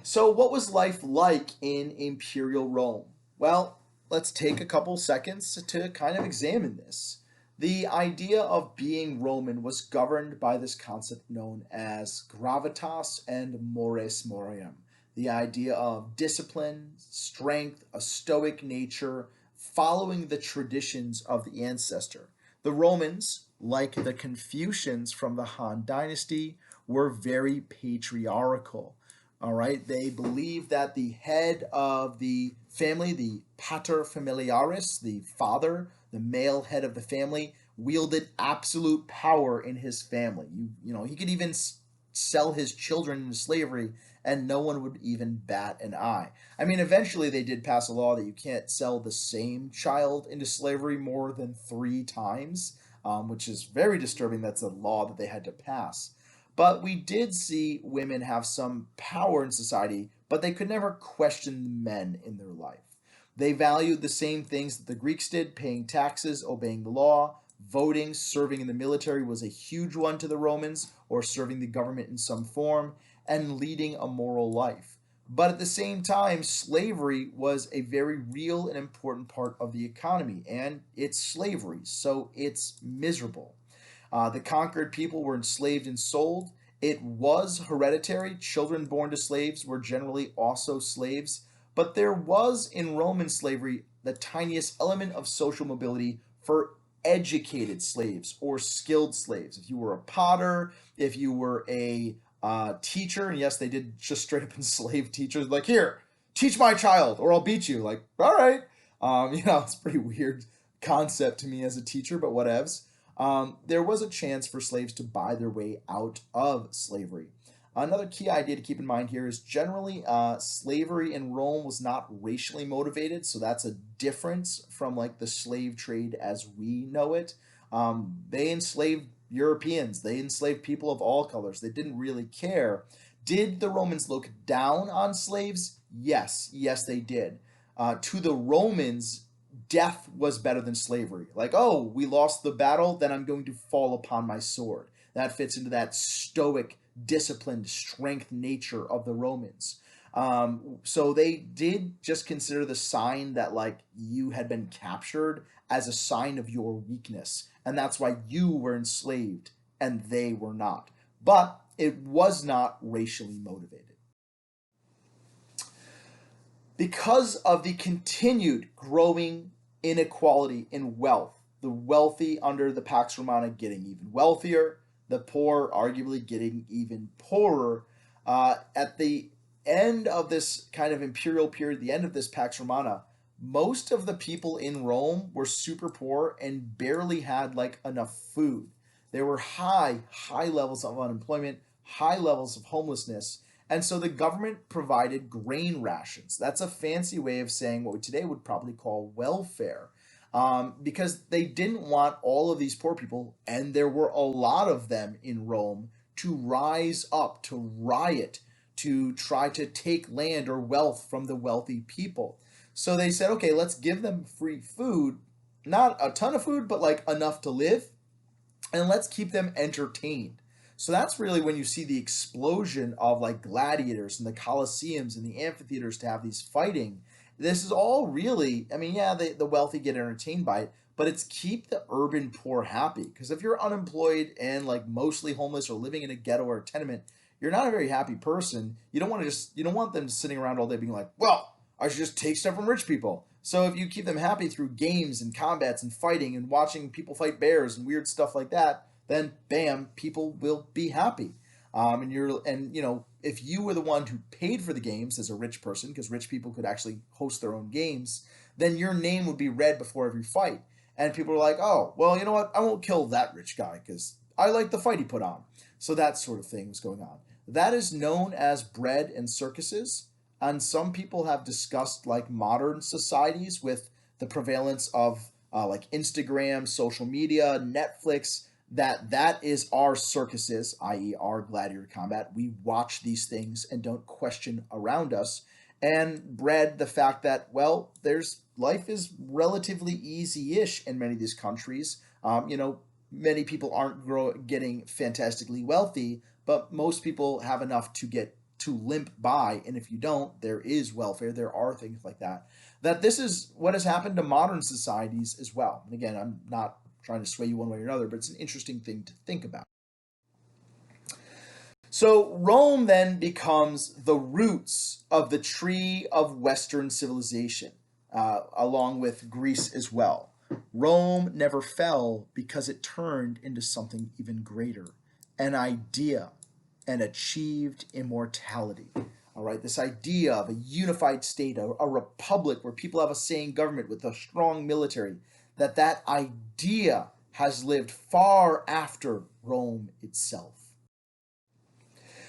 So, what was life like in Imperial Rome? Well, let's take a couple seconds to kind of examine this. The idea of being Roman was governed by this concept known as gravitas and mores morium. The idea of discipline, strength, a stoic nature, following the traditions of the ancestor. The Romans, like the Confucians from the Han Dynasty, were very patriarchal. All right, they believed that the head of the family, the pater familiaris, the father, the male head of the family, wielded absolute power in his family. He could even sell his children into slavery, and no one would even bat an eye. I mean, eventually they did pass a law that you can't sell the same child into slavery more than 3 times, which is very disturbing. That's a law that they had to pass. But we did see women have some power in society, but they could never question the men in their life. They valued the same things that the Greeks did: paying taxes, obeying the law, voting, serving in the military was a huge one to the Romans, or serving the government in some form, and leading a moral life. But at the same time, slavery was a very real and important part of the economy, and it's slavery, so it's miserable. The conquered people were enslaved and sold. It was hereditary. Children born to slaves were generally also slaves. But there was in Roman slavery the tiniest element of social mobility for educated slaves or skilled slaves. If you were a potter, if you were a teacher, and yes, they did just straight up enslave teachers, like, here, teach my child or I'll beat you. Like, all right. It's a pretty weird concept to me as a teacher, but whatevs. There was a chance for slaves to buy their way out of slavery. Another key idea to keep in mind here is generally slavery in Rome was not racially motivated, so that's a difference from like the slave trade as we know it. They enslaved Europeans, they enslaved people of all colors. They didn't really care. Did the Romans look down on slaves? Yes, they did. To the Romans, death was better than slavery. Like, oh, we lost the battle, then I'm going to fall upon my sword. That fits into that stoic, disciplined, strength nature of the Romans. So they did just consider the sign that like you had been captured as a sign of your weakness, and that's why you were enslaved and they were not. But it was not racially motivated. Because of the continued growing inequality in wealth, the wealthy under the Pax Romana getting even wealthier, the poor arguably getting even poorer. At the end of this kind of imperial period, the end of this Pax Romana, most of the people in Rome were super poor and barely had like enough food. There were high levels of unemployment, high levels of homelessness, and so the government provided grain rations. That's a fancy way of saying what we today would probably call welfare. Because they didn't want all of these poor people, and there were a lot of them in Rome, to rise up, to riot, to try to take land or wealth from the wealthy people. So they said, okay, let's give them free food, not a ton of food, but like enough to live, and let's keep them entertained. So that's really when you see the explosion of like gladiators and the coliseums and the amphitheaters to have these fighting. This is all really, I mean, yeah, the wealthy get entertained by it, but it's keep the urban poor happy. Because if you're unemployed and like mostly homeless or living in a ghetto or a tenement, you're not a very happy person. You don't want them sitting around all day being like, well, I should just take stuff from rich people. So if you keep them happy through games and combats and fighting and watching people fight bears and weird stuff like that, then bam, people will be happy. If you were the one who paid for the games as a rich person, because rich people could actually host their own games, then your name would be read before every fight. And people are like, oh, well, you know what? I won't kill that rich guy because I like the fight he put on. So that sort of thing was going on. That is known as bread and circuses. And some people have discussed like modern societies with the prevalence of like Instagram, social media, Netflix, that is our circuses, i.e., our gladiator combat. We watch these things and don't question around us, and bred the fact that, well, there's life is relatively easy-ish in many of these countries. Many people aren't getting fantastically wealthy, but most people have enough to get to limp by, and if you don't, there is welfare. There are things like that. That this is what has happened to modern societies as well. And again, I'm not trying to sway you one way or another, but it's an interesting thing to think about. So Rome then becomes the roots of the tree of Western civilization, along with Greece as well. Rome never fell because it turned into something even greater, an idea, and achieved immortality. All right, this idea of a unified state, a republic where people have a say in government with a strong military, that idea has lived far after Rome itself.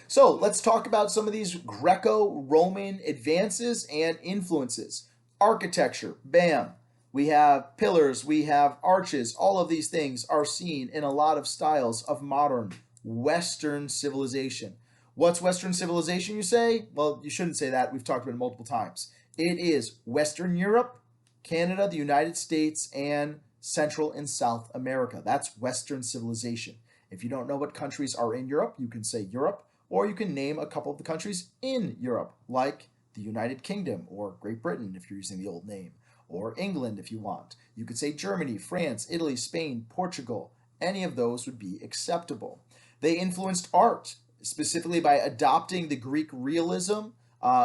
So let's talk about some of these Greco-Roman advances and influences. Architecture, bam. We have pillars, we have arches. All of these things are seen in a lot of styles of modern Western civilization. What's Western civilization, you say? Well, you shouldn't say that. We've talked about it multiple times. It is Western Europe, Canada, the United States, and Central and South America. That's Western civilization. If you don't know what countries are in Europe, you can say Europe, or you can name a couple of the countries in Europe, like the United Kingdom or Great Britain if you're using the old name, or England if you want. You could say Germany, France, Italy, Spain, Portugal. Any of those would be acceptable. They influenced art, specifically by adopting the Greek realism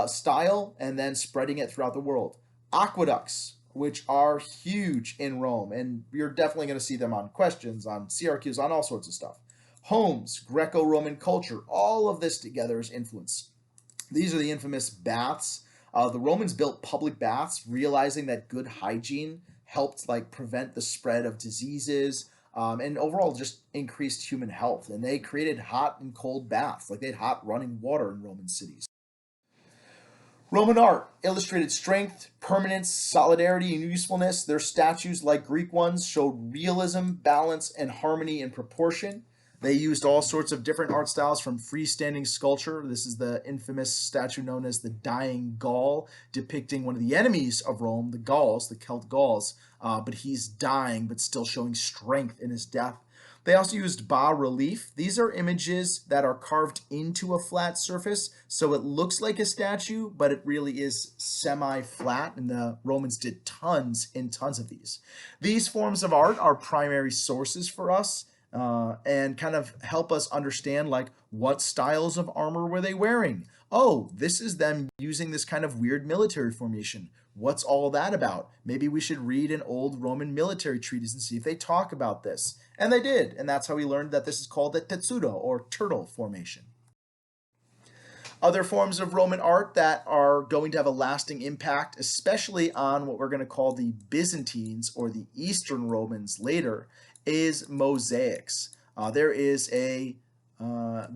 style and then spreading it throughout the world. Aqueducts, which are huge in Rome, and you're definitely going to see them on questions, on Syracuse, on all sorts of stuff. Homes, Greco-Roman culture, all of this together is influence. These are the infamous baths. The Romans built public baths, realizing that good hygiene helped like prevent the spread of diseases, and overall just increased human health. And they created hot and cold baths, like they had hot running water in Roman cities. Roman art illustrated strength, permanence, solidarity, and usefulness. Their statues, like Greek ones, showed realism, balance, and harmony in proportion. They used all sorts of different art styles from freestanding sculpture. This is the infamous statue known as the Dying Gaul, depicting one of the enemies of Rome, the Gauls, the Celt Gauls, but he's dying but still showing strength in his death. They also used bas-relief. These are images that are carved into a flat surface, so it looks like a statue, but it really is semi-flat, and the Romans did tons and tons of these. These forms of art are primary sources for us, and kind of help us understand like what styles of armor were they wearing. Oh, this is them using this kind of weird military formation. What's all that about? Maybe we should read an old Roman military treatise and see if they talk about this. And they did, and that's how we learned that this is called the Tetsudo, or turtle formation. Other forms of Roman art that are going to have a lasting impact, especially on what we're going to call the Byzantines or the Eastern Romans later, is mosaics. There is a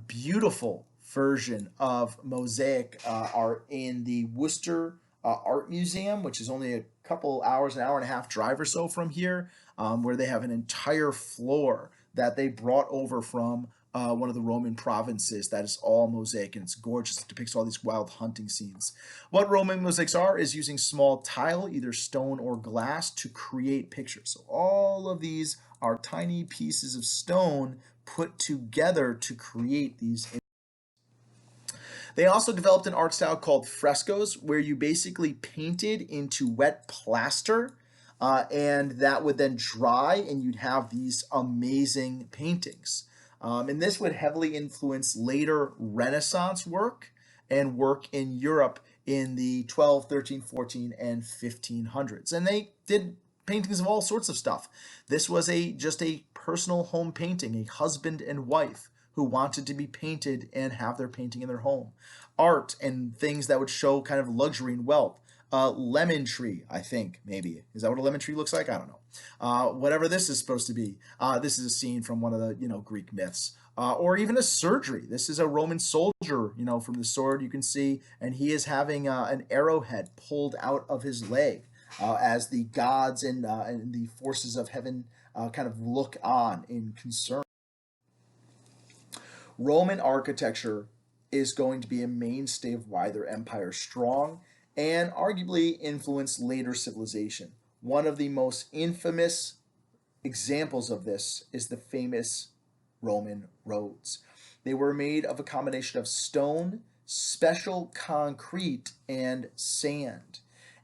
beautiful version of mosaic art in the Worcester Art Museum, which is only a couple hours, an hour and a half drive or so from here, where they have an entire floor that they brought over from one of the Roman provinces that is all mosaic, and it's gorgeous. It depicts all these wild hunting scenes. What Roman mosaics are is using small tile, either stone or glass, to create pictures. So all of these are tiny pieces of stone put together to create these images. They also developed an art style called frescoes, where you basically painted into wet plaster, and that would then dry, and you'd have these amazing paintings. And this would heavily influence later Renaissance work and work in Europe in the 12, 13, 14, and 1500s. And they did paintings of all sorts of stuff. This was just a personal home painting, a husband and wife who wanted to be painted and have their painting in their home. Art and things that would show kind of luxury and wealth. lemon tree, I think, maybe. Is that what a lemon tree looks like? I don't know. Whatever this is supposed to be. This is a scene from one of the, Greek myths. Or even a surgery. This is a Roman soldier, from the sword you can see, and he is having an arrowhead pulled out of his leg as the gods and the forces of heaven kind of look on in concern. Roman architecture is going to be a mainstay of why their empire is strong and arguably influenced later civilization. One of the most infamous examples of this is the famous Roman roads. They were made of a combination of stone, special concrete, and sand.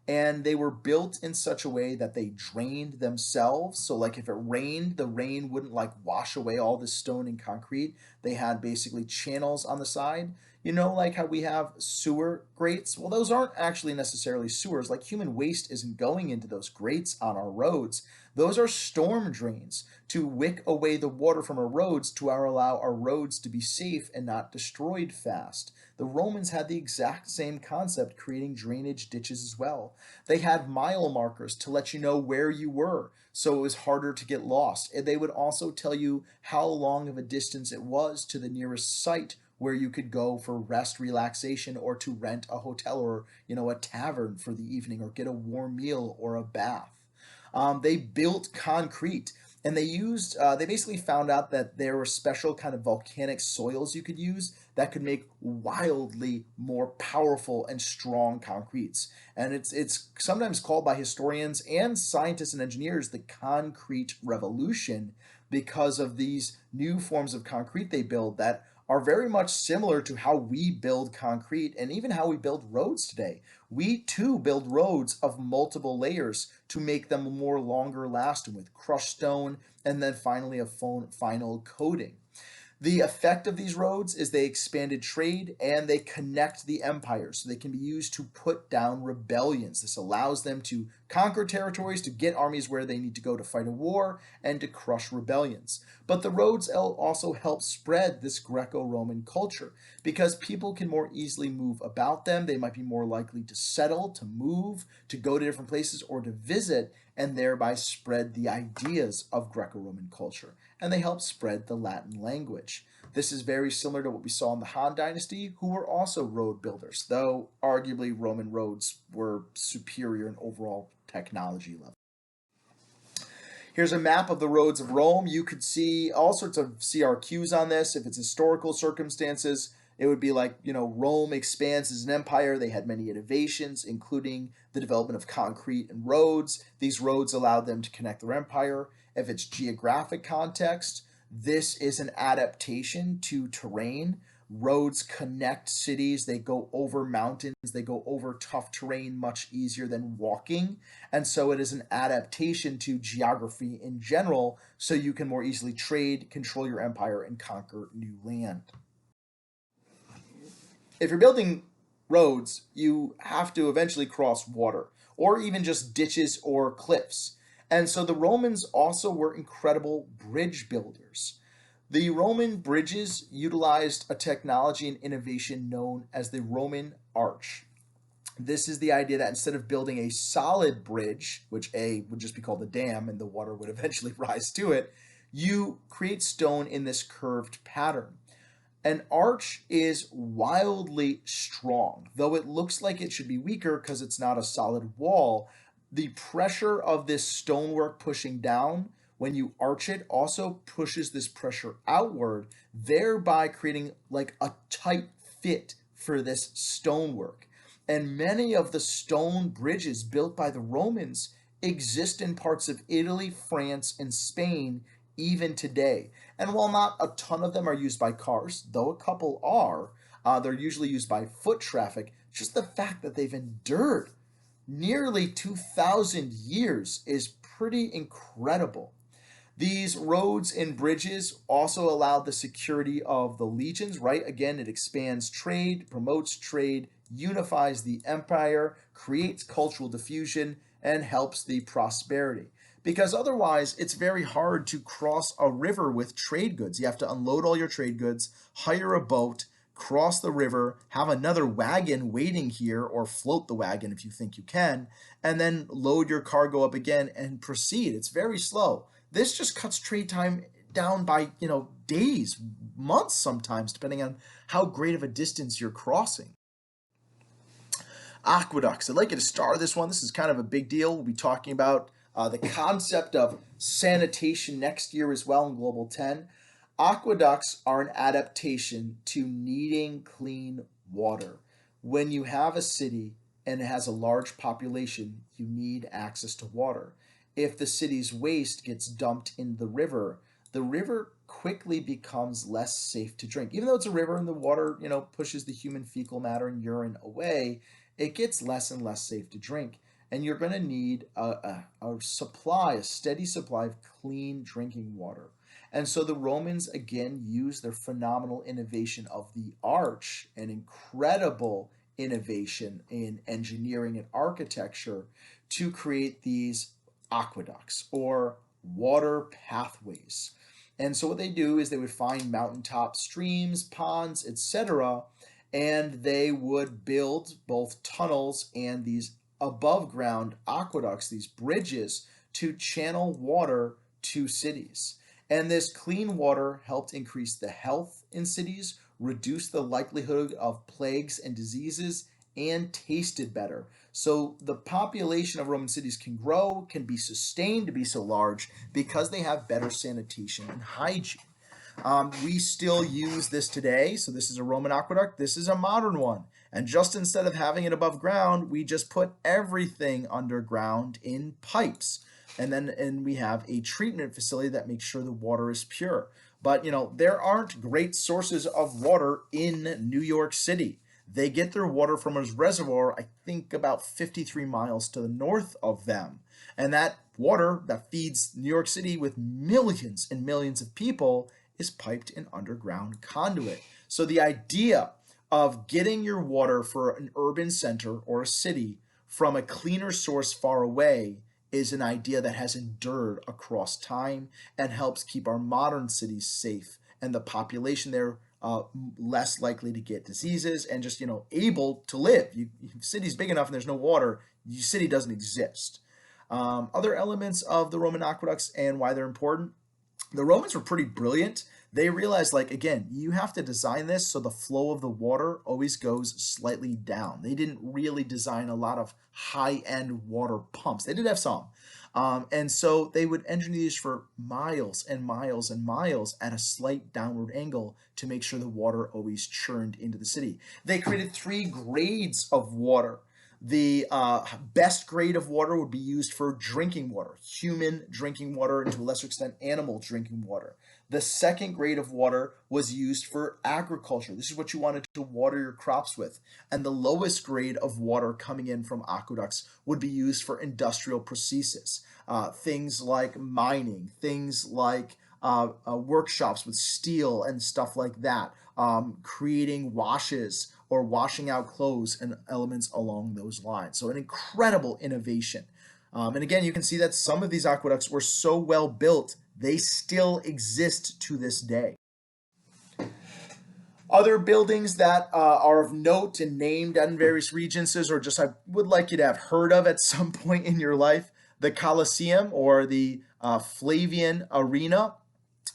And they were built in such a way that they drained themselves. So, like if it rained, the rain wouldn't like wash away all the stone and concrete. They had basically channels on the side. Like how we have sewer grates? Well, those aren't actually necessarily sewers. Like human waste isn't going into those grates on our roads. Those are storm drains to wick away the water from our roads to allow our roads to be safe and not destroyed fast. The Romans had the exact same concept, creating drainage ditches as well. They had mile markers to let you know where you were, so it was harder to get lost. And they would also tell you how long of a distance it was to the nearest site where you could go for rest, relaxation, or to rent a hotel or, a tavern for the evening or get a warm meal or a bath. They built concrete and they basically found out that there were special kind of volcanic soils you could use that could make wildly more powerful and strong concretes. And it's sometimes called by historians and scientists and engineers the concrete revolution because of these new forms of concrete they build that are very much similar to how we build concrete and even how we build roads today. We too build roads of multiple layers to make them more longer lasting with crushed stone and then finally a final coating. The effect of these roads is they expanded trade and they connect the empire so they can be used to put down rebellions. This allows them to conquer territories, to get armies where they need to go to fight a war, and to crush rebellions. But the roads also help spread this Greco-Roman culture because people can more easily move about them. They might be more likely to settle, to move, to go to different places, or to visit, and thereby spread the ideas of Greco-Roman culture. And they help spread the Latin language. This is very similar to what we saw in the Han Dynasty, who were also road builders, though arguably Roman roads were superior in overall technology level. Here's a map of the roads of Rome. You could see all sorts of CRQs on this. If it's historical circumstances, it would be like, Rome expands as an empire. They had many innovations, including the development of concrete and roads. These roads allowed them to connect their empire. If it's geographic context, this is an adaptation to terrain. Roads connect cities. They go over mountains. They go over tough terrain much easier than walking. And so it is an adaptation to geography in general, so you can more easily trade, control your empire, and conquer new land. If you're building roads, you have to eventually cross water, or even just ditches or cliffs. And so the Romans also were incredible bridge builders. The Roman bridges utilized a technology and innovation known as the Roman arch. This is the idea that instead of building a solid bridge, which would just be called a dam and the water would eventually rise to it, you create stone in this curved pattern. An arch is wildly strong, though it looks like it should be weaker because it's not a solid wall. The pressure of this stonework pushing down when you arch it also pushes this pressure outward, thereby creating like a tight fit for this stonework. And many of the stone bridges built by the Romans exist in parts of Italy, France, and Spain even today. And while not a ton of them are used by cars, though a couple are, they're usually used by foot traffic. Just the fact that they've endured nearly 2,000 years is pretty incredible. These roads and bridges also allowed the security of the legions, right? Again, it expands trade, promotes trade, unifies the empire, creates cultural diffusion, and helps the prosperity. Because otherwise, it's very hard to cross a river with trade goods. You have to unload all your trade goods, hire a boat, cross the river, have another wagon waiting here, or float the wagon if you think you can, and then load your cargo up again and proceed. It's very slow. This just cuts trade time down by, days, months sometimes, depending on how great of a distance you're crossing. Aqueducts. I'd like you to star this one. This is kind of a big deal. We'll be talking about the concept of sanitation next year as well in Global 10. Aqueducts are an adaptation to needing clean water. When you have a city and it has a large population, you need access to water. If the city's waste gets dumped in the river quickly becomes less safe to drink. Even though it's a river and the water, pushes the human fecal matter and urine away, it gets less and less safe to drink. And you're going to need a steady supply of clean drinking water. And so the Romans again used their phenomenal innovation of the arch, an incredible innovation in engineering and architecture, to create these aqueducts or water pathways. And so what they do is they would find mountaintop streams, ponds, etc., and they would build both tunnels and these above ground aqueducts, these bridges, to channel water to cities. And this clean water helped increase the health in cities, reduce the likelihood of plagues and diseases, and tasted better. So the population of Roman cities can grow, can be sustained to be so large because they have better sanitation and hygiene. We still use this today. So this is a Roman aqueduct. This is a modern one. And just instead of having it above ground, we just put everything underground in pipes. And we have a treatment facility that makes sure the water is pure. But, there aren't great sources of water in New York City. They get their water from a reservoir, I think about 53 miles to the north of them. And that water that feeds New York City with millions and millions of people is piped in underground conduit. So the idea of getting your water for an urban center or a city from a cleaner source far away is an idea that has endured across time and helps keep our modern cities safe and the population there less likely to get diseases and just able to live. If city's big enough and there's no water, your city doesn't exist. Other elements of the Roman aqueducts and why they're important. The Romans were pretty brilliant. They realized, again, you have to design this so the flow of the water always goes slightly down. They didn't really design a lot of high-end water pumps. They did have some. And so they would engineer these for miles and miles and miles at a slight downward angle to make sure the water always churned into the city. They created 3 grades of water. The best grade of water would be used for drinking water, human drinking water, and to a lesser extent, animal drinking water. The second grade of water was used for agriculture. This is what you wanted to water your crops with. And the lowest grade of water coming in from aqueducts would be used for industrial processes, things like mining, things like workshops with steel and stuff like that, creating washes or washing out clothes and elements along those lines. So an incredible innovation. And again, you can see that some of these aqueducts were so well built, they still exist to this day. Other buildings that are of note and named in various regencies, or just I would like you to have heard of at some point in your life, the Colosseum or the Flavian Arena.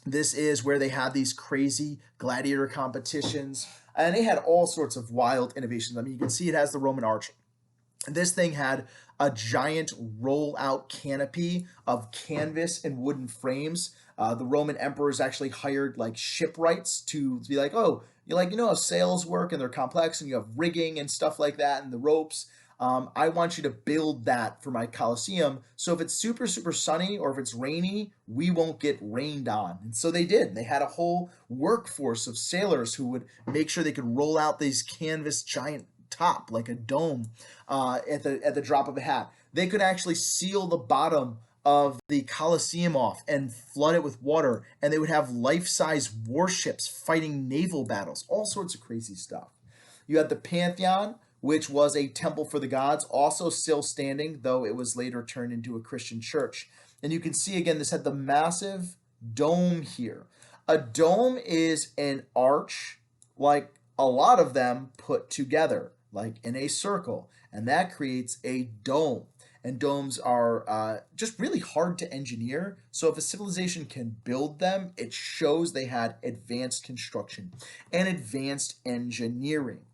This is where they had these crazy gladiator competitions, and they had all sorts of wild innovations. I mean, you can see it has the Roman arch. This thing had a giant roll-out canopy of canvas and wooden frames. The Roman emperors actually hired shipwrights to be like, oh, how sails work and they're complex and you have rigging and stuff like that and the ropes. I want you to build that for my Colosseum. So if it's super, super sunny or if it's rainy, we won't get rained on. And so they did. They had a whole workforce of sailors who would make sure they could roll out these canvas giant top like a dome at the drop of a hat. They could actually seal the bottom of the Colosseum off and flood it with water, and they would have life-size warships fighting naval battles, all sorts of crazy stuff. You had the Pantheon, which was a temple for the gods, also still standing, though it was later turned into a Christian church. And you can see again, this had the massive dome here. A dome is an arch, like a lot of them put together, like in a circle, and that creates a dome. And domes are just really hard to engineer. So if a civilization can build them, it shows they had advanced construction and advanced engineering.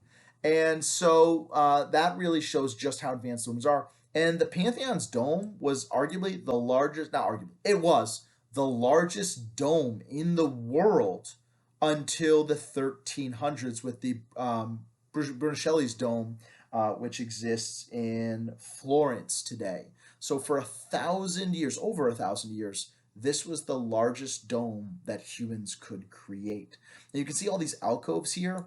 And so that really shows just how advanced domes are. And the Pantheon's dome was arguably the largest, not arguably, it was the largest dome in the world until the 1300s with the Brunelleschi's dome, which exists in Florence today. So for 1,000 years, over 1,000 years, this was the largest dome that humans could create. And you can see all these alcoves here.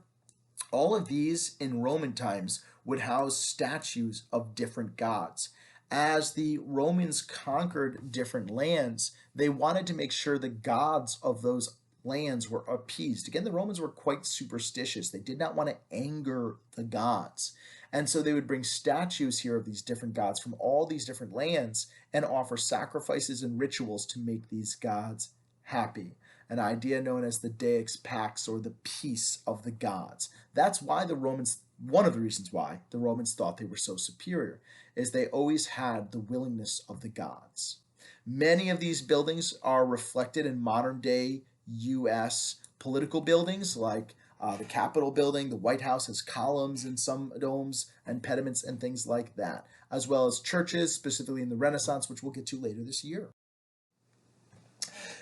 All of these in Roman times would house statues of different gods. As the Romans conquered different lands, they wanted to make sure the gods of those lands were appeased. Again, the Romans were quite superstitious. They did not want to anger the gods. And so they would bring statues here of these different gods from all these different lands and offer sacrifices and rituals to make these gods happy, an idea known as the Deus Pax, or the peace of the gods. That's why the Romans, one of the reasons why the Romans thought they were so superior, is they always had the willingness of the gods. Many of these buildings are reflected in modern day U.S. political buildings, like the Capitol building. The White House has columns in some domes and pediments and things like that, as well as churches, specifically in the Renaissance, which we'll get to later this year.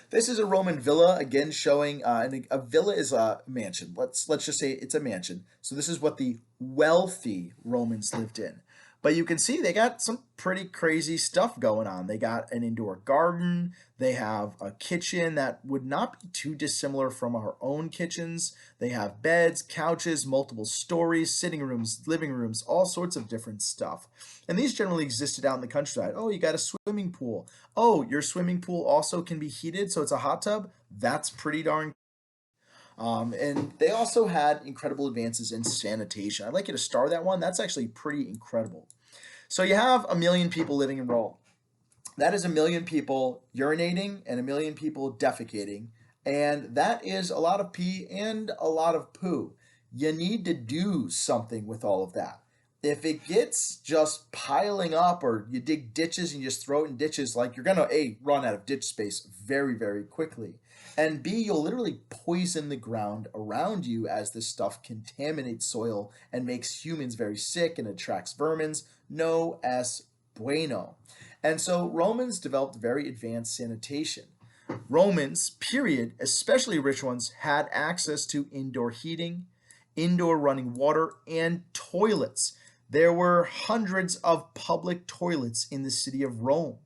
This is a Roman villa, again showing, and a villa is a mansion. Let's just say it's a mansion. So this is what the wealthy Romans lived in. But you can see they got some pretty crazy stuff going on. They got an indoor garden. They have a kitchen that would not be too dissimilar from our own kitchens. They have beds, couches, multiple stories, sitting rooms, living rooms, all sorts of different stuff. And these generally existed out in the countryside. Oh, you got a swimming pool. Oh, your swimming pool also can be heated, so it's a hot tub. That's pretty darn. And they also had incredible advances in sanitation. I'd like you to star that one. That's actually pretty incredible. So you have 1,000,000 people living in Rome. That is 1,000,000 people urinating and 1,000,000 people defecating. And that is a lot of pee and a lot of poo. You need to do something with all of that. If it gets just piling up, or you dig ditches and you just throw it in ditches, like, you're gonna A, run out of ditch space very, very quickly. And B, you'll literally poison the ground around you as this stuff contaminates soil and makes humans very sick and attracts vermins. No es bueno. And so Romans developed very advanced sanitation. Romans, period, especially rich ones, had access to indoor heating, indoor running water, and toilets. There were hundreds of public toilets in the city of Rome.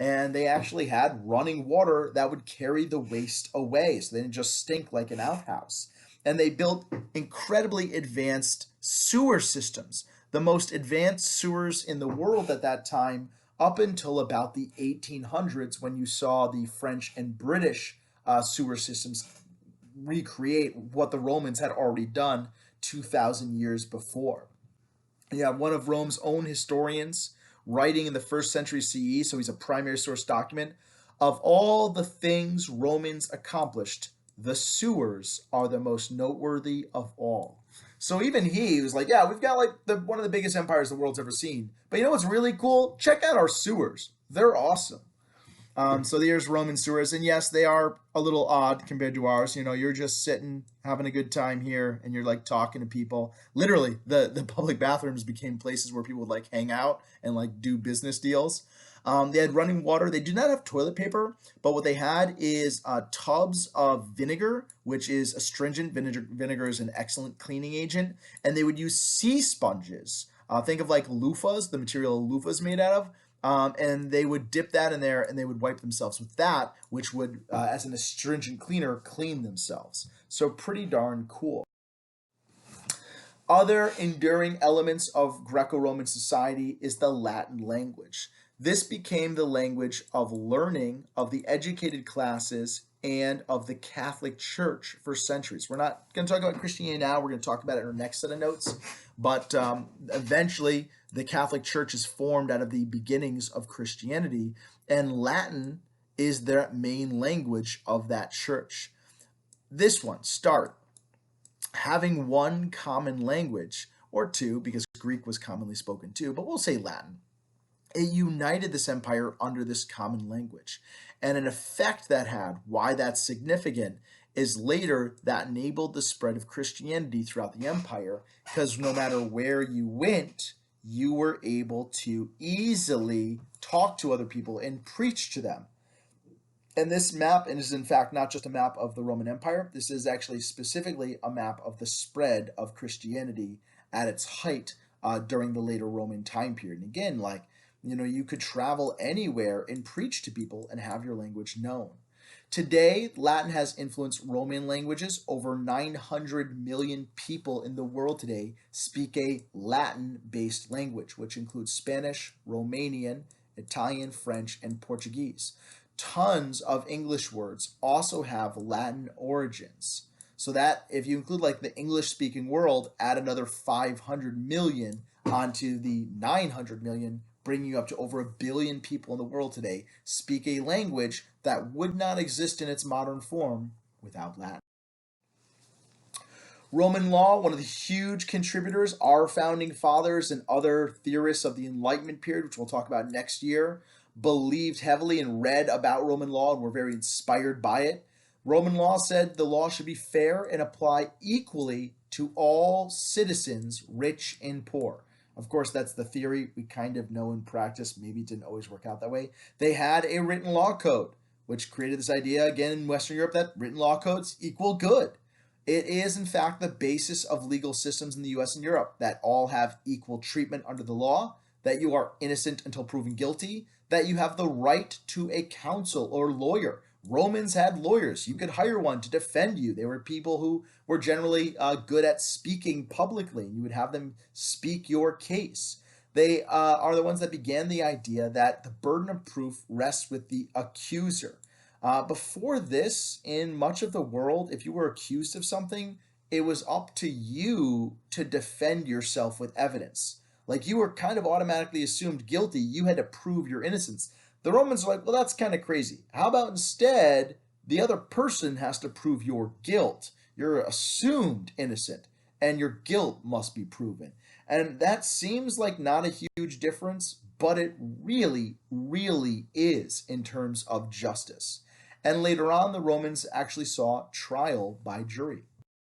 And they actually had running water that would carry the waste away, so they didn't just stink like an outhouse. And they built incredibly advanced sewer systems, the most advanced sewers in the world at that time, up until about the 1800s, when you saw the French and British sewer systems recreate what the Romans had already done 2,000 years before. You have one of Rome's own historians writing in the first century CE, so he's a primary source document. Of all the things Romans accomplished, the sewers are the most noteworthy of all. So even he was like, yeah, we've got like one of the biggest empires the world's ever seen. But you know what's really cool? Check out our sewers. They're awesome. So there's Roman sewers, and yes, they are a little odd compared to ours. You know, you're just sitting, having a good time here, and you're like talking to people. Literally, the public bathrooms became places where people would like hang out and like do business deals. They had running water. They did not have toilet paper, but what they had is tubs of vinegar, which is astringent. Vinegar is an excellent cleaning agent, and they would use sea sponges. Think of like loofahs, the material a loofah is made out of. And they would dip that in there and they would wipe themselves with that, which would, as an astringent cleaner, clean themselves. So pretty darn cool. Other enduring elements of Greco-Roman society is the Latin language. This became the language of learning of the educated classes and of the Catholic Church for centuries. We're not going to talk about Christianity now. We're going to talk about it in our next set of notes. But eventually, the Catholic Church is formed out of the beginnings of Christianity, and Latin is their main language of that church. This one, start. Having one common language, or two, because Greek was commonly spoken too, but we'll say Latin, it united this empire under this common language. And an effect that had, why that's significant, is later that enabled the spread of Christianity throughout the empire, because no matter where you went, you were able to easily talk to other people and preach to them. And this map is in fact not just a map of the Roman Empire. This is actually specifically a map of the spread of Christianity at its height during the later Roman time period. And again, like, you could travel anywhere and preach to people and have your language known. Today, Latin has influenced Roman languages. Over 900 million people in the world today speak a Latin based language, which includes Spanish, Romanian, Italian, French, and Portuguese. Tons of English words also have Latin origins. So that if you include like the English speaking world, add another 500 million onto the 900 million, bringing you up to over 1 billion people in the world today speak a language that would not exist in its modern form without Latin. Roman law, one of the huge contributors, our founding fathers and other theorists of the Enlightenment period, which we'll talk about next year, believed heavily and read about Roman law and were very inspired by it. Roman law said the law should be fair and apply equally to all citizens, rich and poor. Of course, that's the theory. We kind of know in practice, maybe it didn't always work out that way. They had a written law code, which created this idea again in Western Europe that written law codes equal good. It is, in fact, the basis of legal systems in the US and Europe that all have equal treatment under the law, that you are innocent until proven guilty, that you have the right to a counsel or lawyer. Romans had lawyers. You could hire one to defend you. They were people who were generally good at speaking publicly, and you would have them speak your case. They are the ones that began the idea that the burden of proof rests with the accuser. Before this, in much of the world, if you were accused of something, it was up to you to defend yourself with evidence. Like you were kind of automatically assumed guilty, you had to prove your innocence. The Romans are like, well, that's kind of crazy. How about instead, the other person has to prove your guilt? You're assumed innocent, and your guilt must be proven. And that seems like not a huge difference, but it really, really is in terms of justice. And later on, the Romans actually saw trial by jury.